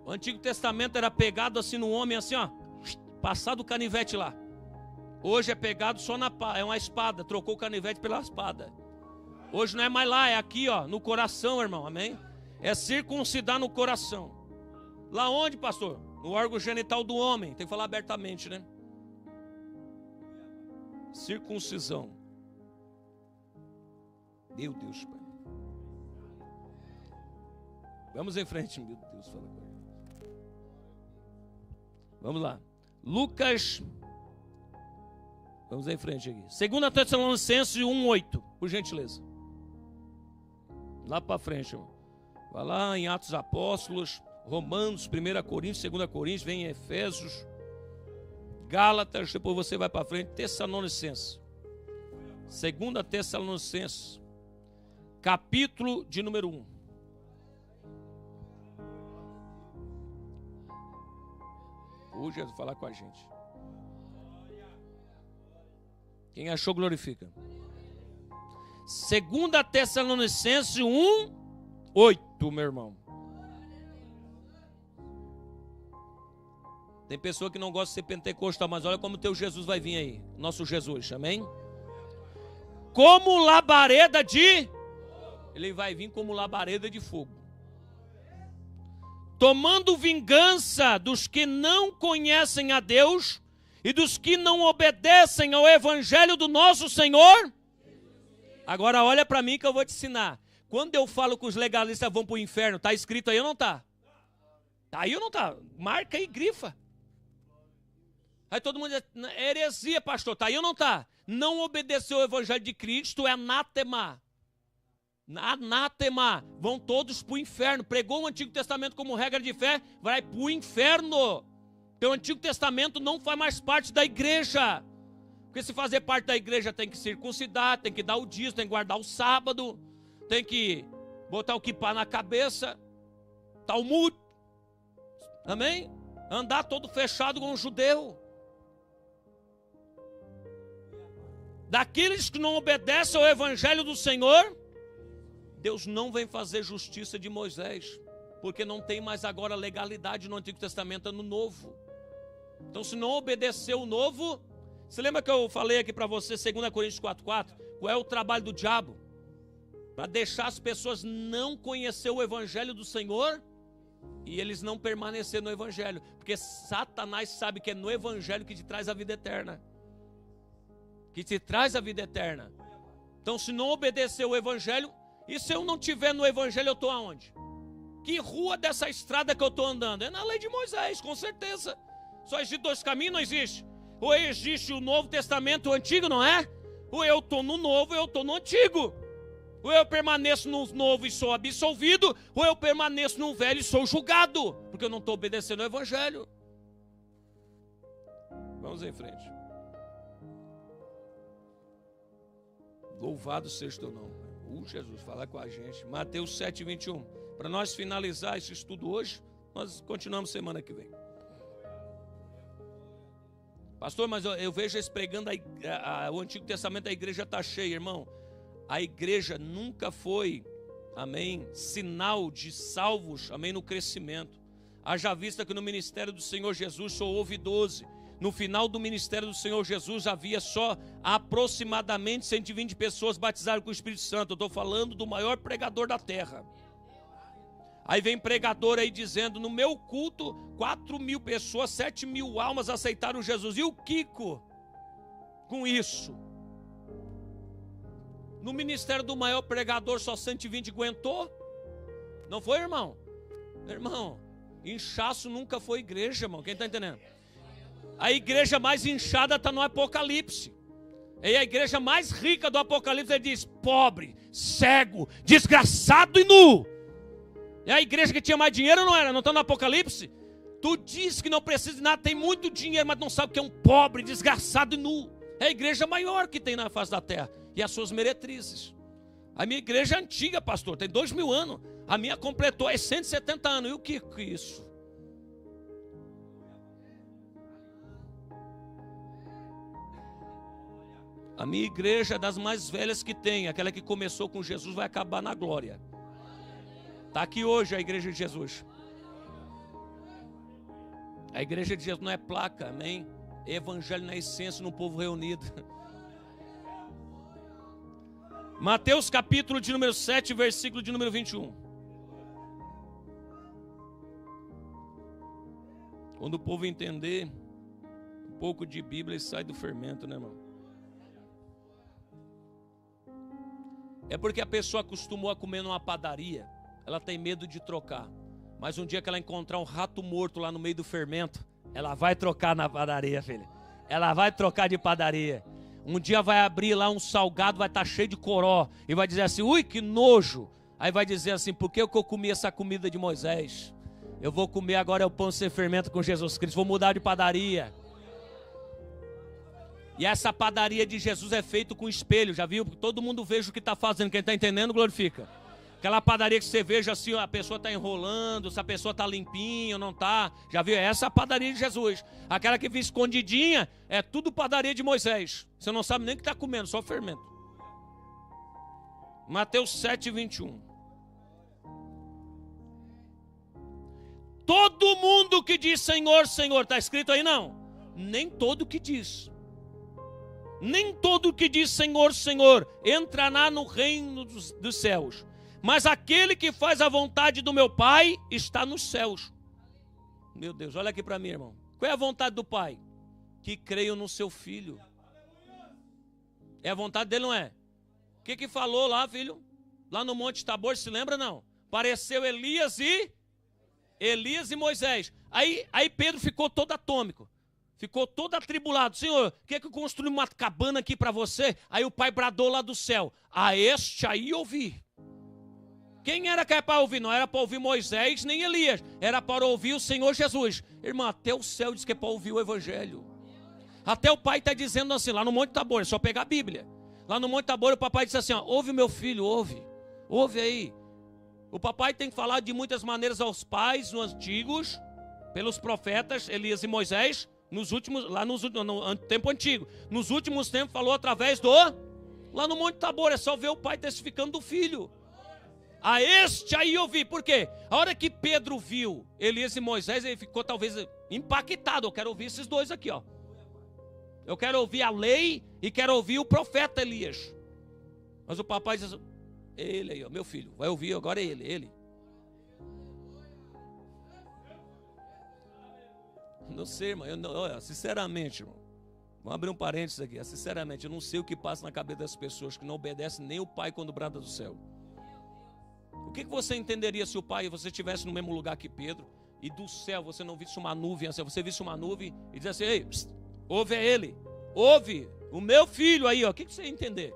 O Antigo Testamento era pegado assim no homem, assim, ó, passado o canivete lá. Hoje é pegado só é uma espada, trocou o canivete pela espada. Hoje não é mais lá, é aqui, ó, no coração, irmão, amém? É circuncidar no coração. Lá onde, pastor? No órgão genital do homem, tem que falar abertamente, né? Circuncisão. Meu Deus, Pai. Vamos em frente, meu Deus, fala com ele. Vamos lá. Lucas, vamos em frente aqui. 2 Tessalonicenses 1:8, por gentileza. Lá para frente, irmão. Vai lá em Atos Apóstolos, Romanos, 1 Coríntios, 2 Coríntios, vem em Efésios, Gálatas, depois você vai para frente, Tessalonicenses. 2 Tessalonicenses, capítulo de número 1. Hoje Jesus falar com a gente. Quem achou, glorifica. 2 Tessalonicenses 1:8, meu irmão. Tem pessoa que não gosta de ser pentecostal, mas olha como o teu Jesus vai vir aí. Nosso Jesus, amém? Como labareda de... Ele vai vir como labareda de fogo. Tomando vingança dos que não conhecem a Deus e dos que não obedecem ao evangelho do nosso Senhor. Agora olha para mim que eu vou te ensinar. Quando eu falo que os legalistas vão para o inferno, está escrito aí ou não está? Está aí ou não está? Marca aí, grifa. Aí todo mundo diz, heresia, pastor, está aí ou não está? Não obedecer ao evangelho de Cristo é anátema. Anátema. Vão todos para o inferno. Pregou o Antigo Testamento como regra de fé, vai para o inferno. Então o Antigo Testamento não faz mais parte da igreja. Porque se fazer parte da igreja tem que circuncidar, tem que dar o dízimo, tem que guardar o sábado, tem que botar o quipá na cabeça, Talmud, amém? Andar todo fechado como um judeu. Daqueles que não obedecem ao evangelho do Senhor, Deus não vem fazer justiça de Moisés, porque não tem mais agora legalidade no Antigo Testamento, no Novo. Então se não obedecer o Novo, você lembra que eu falei aqui para você, 2 Coríntios 4:4, qual é o trabalho do diabo? para deixar as pessoas não conhecer o evangelho do Senhor e eles não permanecer no evangelho, porque Satanás sabe que é no evangelho que te traz a vida eterna, que te traz a vida eterna. Então, se não obedecer o evangelho, e se eu não estiver no evangelho, eu estou aonde? Que rua dessa estrada que eu estou andando? É na lei de Moisés, com certeza. Só existe dois caminhos, não existe? Ou existe o Novo Testamento, o Antigo, não é? Ou eu estou no Novo, ou eu estou no Antigo. Ou eu permaneço no Novo e sou absolvido, ou eu permaneço no Velho e sou julgado, porque eu não estou obedecendo o evangelho. Vamos em frente. Louvado seja o teu nome. Jesus, fala com a gente. Mateus 7, 21. Para nós finalizar esse estudo hoje, nós continuamos semana que vem. Pastor, mas eu vejo eles pregando o Antigo Testamento, a igreja está cheia, irmão. A igreja nunca foi, amém, sinal de salvos, amém, no crescimento. Haja vista que no ministério do Senhor Jesus só houve 12. No final do ministério do Senhor Jesus havia só aproximadamente 120 pessoas batizadas com o Espírito Santo. Eu estou falando do maior pregador da terra. Aí vem pregador aí dizendo, no meu culto, 4.000 pessoas, 7.000 almas aceitaram Jesus. E o Kiko com isso? No ministério do maior pregador só 120 aguentou? Não foi, irmão? Irmão, inchaço nunca foi igreja, irmão. Quem está entendendo? A igreja mais inchada está no Apocalipse. E a igreja mais rica do Apocalipse, ele diz, pobre, cego, desgraçado e nu. E a igreja que tinha mais dinheiro não era? Não está no Apocalipse? Tu diz que não precisa de nada, tem muito dinheiro, mas não sabe o que é um pobre, desgraçado e nu. É a igreja maior que tem na face da terra. E as suas meretrizes. A minha igreja é antiga, pastor, tem 2.000 anos. A minha completou 170 anos. E o que é isso? A minha igreja é das mais velhas que tem. Aquela que começou com Jesus vai acabar na glória. Está aqui hoje a igreja de Jesus. A igreja de Jesus não é placa, amém? Evangelho na essência, no povo reunido. Mateus capítulo de número 7, versículo de número 21. Quando o povo entender um pouco de Bíblia, ele sai do fermento, né, irmão? É porque a pessoa acostumou a comer numa padaria, ela tem medo de trocar. Mas um dia que ela encontrar um rato morto lá no meio do fermento, ela vai trocar na padaria, filha. Ela vai trocar de padaria. Um dia vai abrir lá um salgado, vai estar cheio de coró. E vai dizer assim, ui, que nojo. Aí vai dizer assim, por que eu comi essa comida de Moisés? Eu vou comer agora o pão sem fermento com Jesus Cristo. Vou mudar de padaria. E essa padaria de Jesus é feita com espelho, já viu? Todo mundo veja o que está fazendo. Quem está entendendo, glorifica. Aquela padaria que você veja assim, a pessoa está enrolando, se a pessoa está limpinha ou não está. Já viu? Essa é a padaria de Jesus. Aquela que fica escondidinha, é tudo padaria de Moisés. Você não sabe nem o que está comendo, só fermento. Mateus 7, 21. Todo mundo que diz Senhor, Senhor, está escrito aí não? Nem todo que diz. Nem todo que diz Senhor, Senhor, entrará no reino dos céus. Mas aquele que faz a vontade do meu Pai está nos céus. Meu Deus, olha aqui para mim, irmão. Qual é a vontade do Pai? Que creiam no seu Filho. É a vontade dele, não é? O que falou lá, filho? Lá no Monte Tabor, se lembra não? Pareceu Elias e Moisés. Aí Pedro ficou todo atômico. Ficou todo atribulado. Senhor, quer que eu construa uma cabana aqui para você? Aí o Pai bradou lá do céu. A este aí ouvi. Quem era que era para ouvir? Não era para ouvir Moisés nem Elias. Era para ouvir o Senhor Jesus. Irmão, até o céu diz que é para ouvir o Evangelho. Até o Pai está dizendo assim, lá no Monte Tabor, é só pegar a Bíblia. Lá no Monte Tabor o papai disse assim, ó, ouve meu filho, ouve. Ouve aí. O papai tem falado de muitas maneiras aos pais, nos antigos, pelos profetas Elias e Moisés, nos últimos, no tempo antigo. Nos últimos tempos falou através lá no Monte Tabor, é só ver o pai testificando do filho. A este aí eu vi, por quê? A hora que Pedro viu Elias e Moisés, ele ficou talvez impactado. Eu quero ouvir esses dois aqui, ó. Eu quero ouvir a lei e quero ouvir o profeta Elias. Mas o papai diz, Ele aí, ó, meu filho. Vai ouvir agora ele. Não sei, irmão. Olha, sinceramente, irmão. Vamos abrir um parênteses aqui. Sinceramente, eu não sei o que passa na cabeça das pessoas que não obedecem nem o pai quando brada do céu. O que você entenderia se o pai e você estivesse no mesmo lugar que Pedro e do céu você não visse uma nuvem, assim, você visse uma nuvem e dissesse assim, ei, psst, ouve a ele, ouve o meu filho aí, ó. O que você ia entender?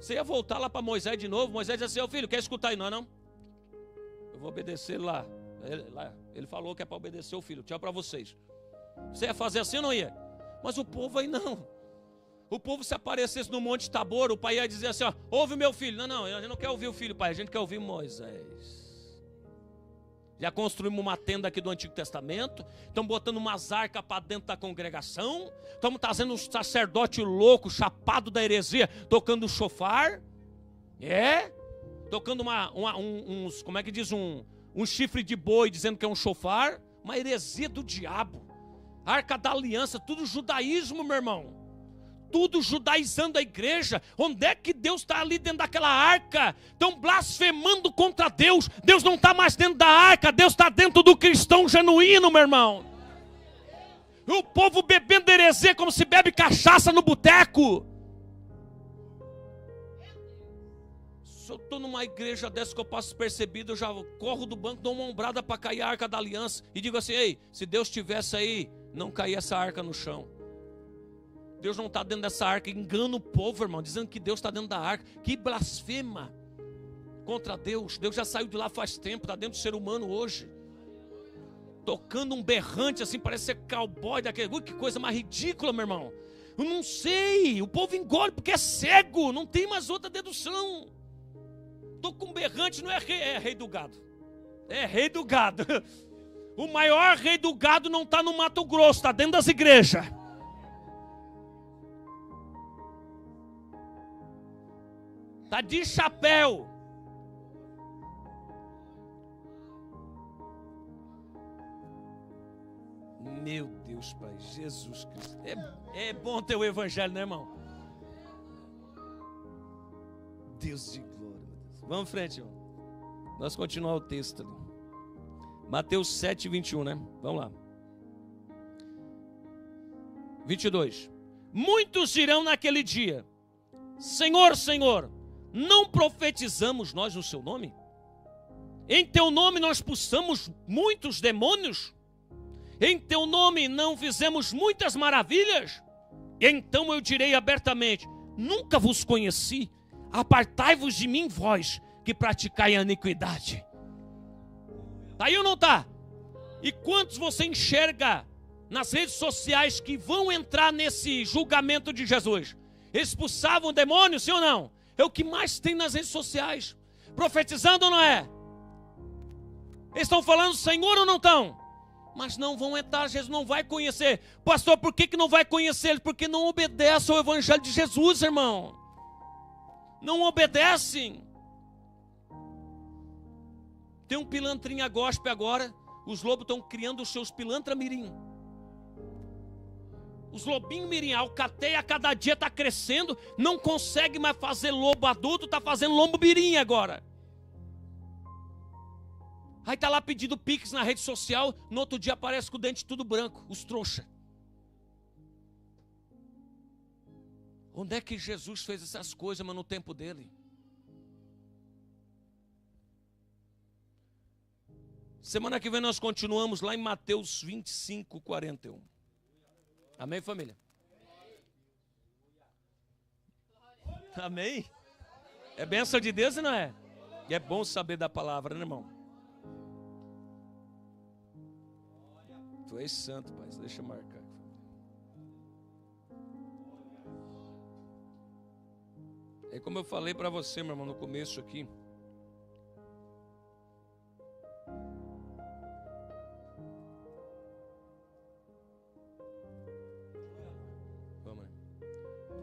Você ia voltar lá para Moisés de novo, Moisés disse assim, ô filho, quer escutar aí? Não? Eu vou obedecer lá. Ele falou que é para obedecer o filho, tchau para vocês. Você ia fazer assim ou não ia? Mas o povo aí não. O povo, se aparecesse no Monte Tabor, o pai ia dizer assim, ó, ouve meu filho. Não, a gente não quer ouvir o filho, pai, a gente quer ouvir Moisés. Já construímos uma tenda aqui do Antigo Testamento, estamos botando umas arcas para dentro da congregação, estamos trazendo um sacerdote louco, chapado da heresia, tocando o chofar, tocando uns, como é que diz, um chifre de boi, dizendo que é um chofar, uma heresia do diabo, arca da aliança, tudo judaísmo, meu irmão. Tudo judaizando a igreja. Onde é que Deus está ali dentro daquela arca? Estão blasfemando contra Deus. Deus não está mais dentro da arca. Deus está dentro do cristão genuíno, meu irmão. E o povo bebendo heresia como se bebe cachaça no boteco. Se eu estou numa igreja dessa que eu passo despercebido, eu já corro do banco, dou uma ombrada para cair a arca da aliança e digo assim, ei, se Deus estivesse aí, não caía essa arca no chão. Deus não está dentro dessa arca, engana o povo, irmão, dizendo que Deus está dentro da arca. Que blasfema contra Deus. Deus já saiu de lá faz tempo, está dentro do ser humano hoje. Tocando um berrante assim, parece ser cowboy daquele. Ui, que coisa mais ridícula, meu irmão. Eu não sei, o povo engole porque é cego, não tem mais outra dedução. Estou com um berrante, não é rei do gado. É rei do gado. O maior rei do gado não está no Mato Grosso, está dentro das igrejas. Está de chapéu. Meu Deus, Pai, Jesus Cristo. É bom ter o evangelho, né, irmão? Deus de glória, meu Deus. Vamos em frente, irmão. Nós continuamos o texto ali. Mateus 7, 21, né? Vamos lá. 22. Muitos dirão naquele dia, Senhor, Senhor, não profetizamos nós no seu nome? Em teu nome nós expulsamos muitos demônios? Em teu nome não fizemos muitas maravilhas? Então eu direi abertamente, nunca vos conheci, apartai-vos de mim, vós que praticai a iniquidade. Está aí ou não está? E quantos você enxerga nas redes sociais que vão entrar nesse julgamento de Jesus? Expulsavam demônios, sim ou não? É o que mais tem nas redes sociais. Profetizando ou não é? Eles estão falando Senhor ou não estão? Mas não vão entrar, Jesus não vai conhecer. Pastor, por que não vai conhecer? Porque não obedecem ao evangelho de Jesus, irmão. Não obedecem. Tem um pilantrinha gospel agora. Os lobos estão criando os seus pilantra mirim. Os lobinhos mirim, a alcateia cada dia está crescendo, não consegue mais fazer lobo adulto, está fazendo lobo mirim agora. Aí está lá pedindo pix na rede social, no outro dia aparece com o dente tudo branco, os trouxa. Onde é que Jesus fez essas coisas, mas no tempo dele? Semana que vem nós continuamos lá em Mateus 25, 41. Amém, família? Amém? É bênção de Deus, não é? E é bom saber da palavra, né, irmão? Tu és santo, pai. Deixa eu marcar. É como eu falei para você, meu irmão, no começo aqui.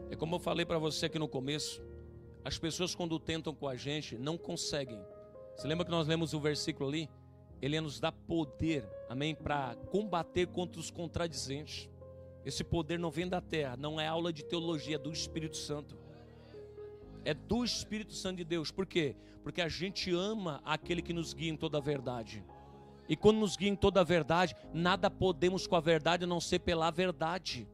É como eu falei para você aqui no começo, as pessoas quando tentam com a gente não conseguem. Você lembra que nós lemos o versículo ali? Ele nos dá poder, amém, para combater contra os contradizentes. Esse poder não vem da terra, não é aula de teologia, é do Espírito Santo. É do Espírito Santo de Deus. Por quê? Porque a gente ama aquele que nos guia em toda a verdade. E quando nos guia em toda a verdade, nada podemos com a verdade a não ser pela verdade.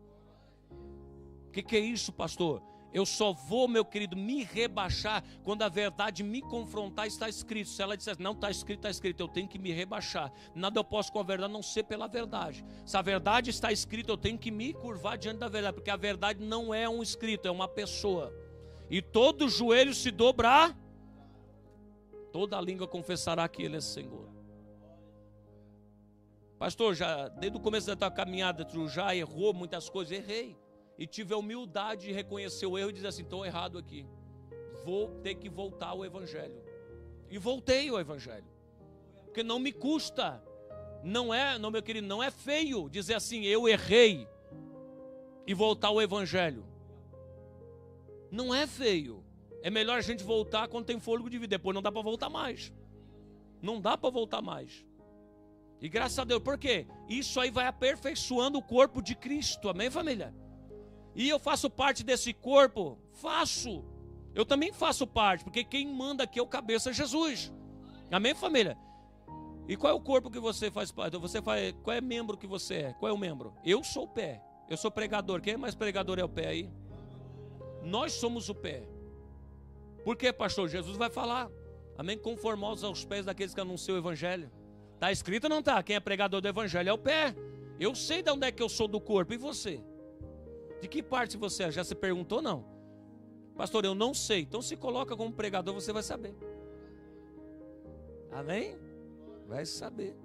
O que é isso, pastor? Eu só vou, meu querido, me rebaixar quando a verdade me confrontar. Está escrito. Se ela disser, não está escrito, está escrito, eu tenho que me rebaixar. Nada eu posso com a verdade a não ser pela verdade. Se a verdade está escrita, eu tenho que me curvar diante da verdade, porque a verdade não é um escrito, é uma pessoa. E todo joelho se dobrar, toda língua confessará que Ele é Senhor. Pastor, já desde o começo da tua caminhada, tu já errou muitas coisas? Errei. E tive a humildade de reconhecer o erro e dizer assim, estou errado aqui. Vou ter que voltar ao Evangelho. E voltei ao Evangelho. Porque não me custa. Não, meu querido, não é feio dizer assim, eu errei. E voltar ao Evangelho. Não é feio. É melhor a gente voltar quando tem fôlego de vida. Depois não dá para voltar mais. Não dá para voltar mais. E graças a Deus, por quê? Isso aí vai aperfeiçoando o corpo de Cristo. Amém, família? E eu faço parte desse corpo? Faço. Eu também faço parte, porque quem manda aqui é o cabeça Jesus. Amém, família? E qual é o corpo que você faz parte? Qual é o membro que você é? Qual é o membro? Eu sou o pé. Eu sou pregador. Quem é mais pregador é o pé aí? Nós somos o pé. Por quê, pastor? Jesus vai falar. Amém? Conformosos aos pés daqueles que anunciam o Evangelho. Está escrito ou não está? Quem é pregador do Evangelho é o pé. Eu sei de onde é que eu sou do corpo. E você? De que parte você é? Já se perguntou, não? Pastor, eu não sei. Então se coloca como pregador, você vai saber. Amém? Vai saber.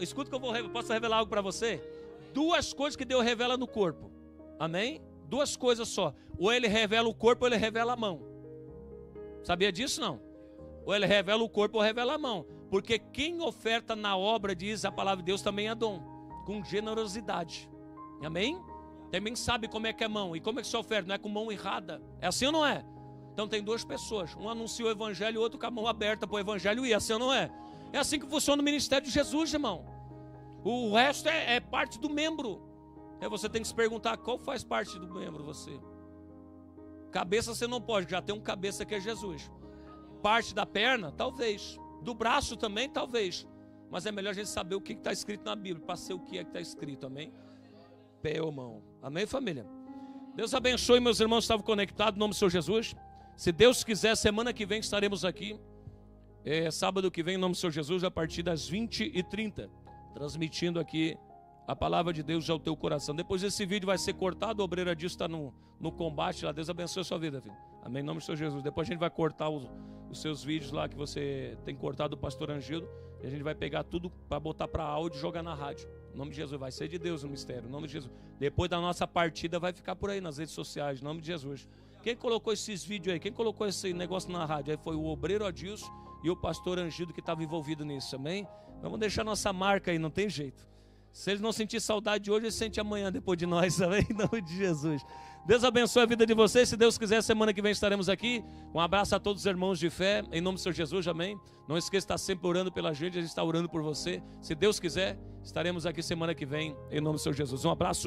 Escuta que eu posso revelar algo para você? Duas coisas que Deus revela no corpo. Amém? Duas coisas só. Ou Ele revela o corpo ou Ele revela a mão. Sabia disso, não? Ou Ele revela o corpo ou revela a mão. Porque quem oferta na obra, diz a palavra de Deus, também é dom. Com generosidade. Amém? Também sabe como é que é mão. E como é que se oferta? Não é com mão errada. É assim ou não é? Então tem duas pessoas. Um anuncia o Evangelho e o outro com a mão aberta para o Evangelho. E assim ou não é? É assim que funciona o ministério de Jesus, irmão. O resto é parte do membro. Aí você tem que se perguntar, qual faz parte do membro você? Cabeça você não pode, já tem um cabeça que é Jesus. Parte da perna? Talvez. Do braço também? Talvez. Mas é melhor a gente saber o que está escrito na Bíblia, para ser o que é que está escrito, amém? Pé ou mão. Amém, família? Deus abençoe, meus irmãos que estavam conectados, em nome do Senhor Jesus. Se Deus quiser, semana que vem estaremos aqui. Sábado que vem, em nome do Senhor Jesus, a partir das 20h30. Transmitindo aqui a palavra de Deus ao teu coração. Depois esse vídeo vai ser cortado, o obreiro disso está no combate lá. Deus abençoe a sua vida, filho. Amém, em nome do Senhor Jesus. Depois a gente vai cortar os seus vídeos lá que você tem cortado do pastor Angildo. E a gente vai pegar tudo para botar para áudio e jogar na rádio. Em nome de Jesus, vai ser de Deus o mistério. Em nome de Jesus. Depois da nossa partida vai ficar por aí nas redes sociais. Em nome de Jesus. Quem colocou esses vídeos aí? Quem colocou esse negócio na rádio? Aí foi o obreiro Adilson e o pastor Angildo que estava envolvido nisso. Amém? Vamos deixar nossa marca aí, não tem jeito. Se eles não sentir saudade de hoje, eles sentem amanhã depois de nós, amém? Em nome de Jesus. Deus abençoe a vida de vocês. Se Deus quiser, semana que vem estaremos aqui. Um abraço a todos os irmãos de fé, em nome do Senhor Jesus, amém? Não esqueça de estar sempre orando pela gente, a gente está orando por você. Se Deus quiser, estaremos aqui semana que vem, em nome do Senhor Jesus. Um abraço.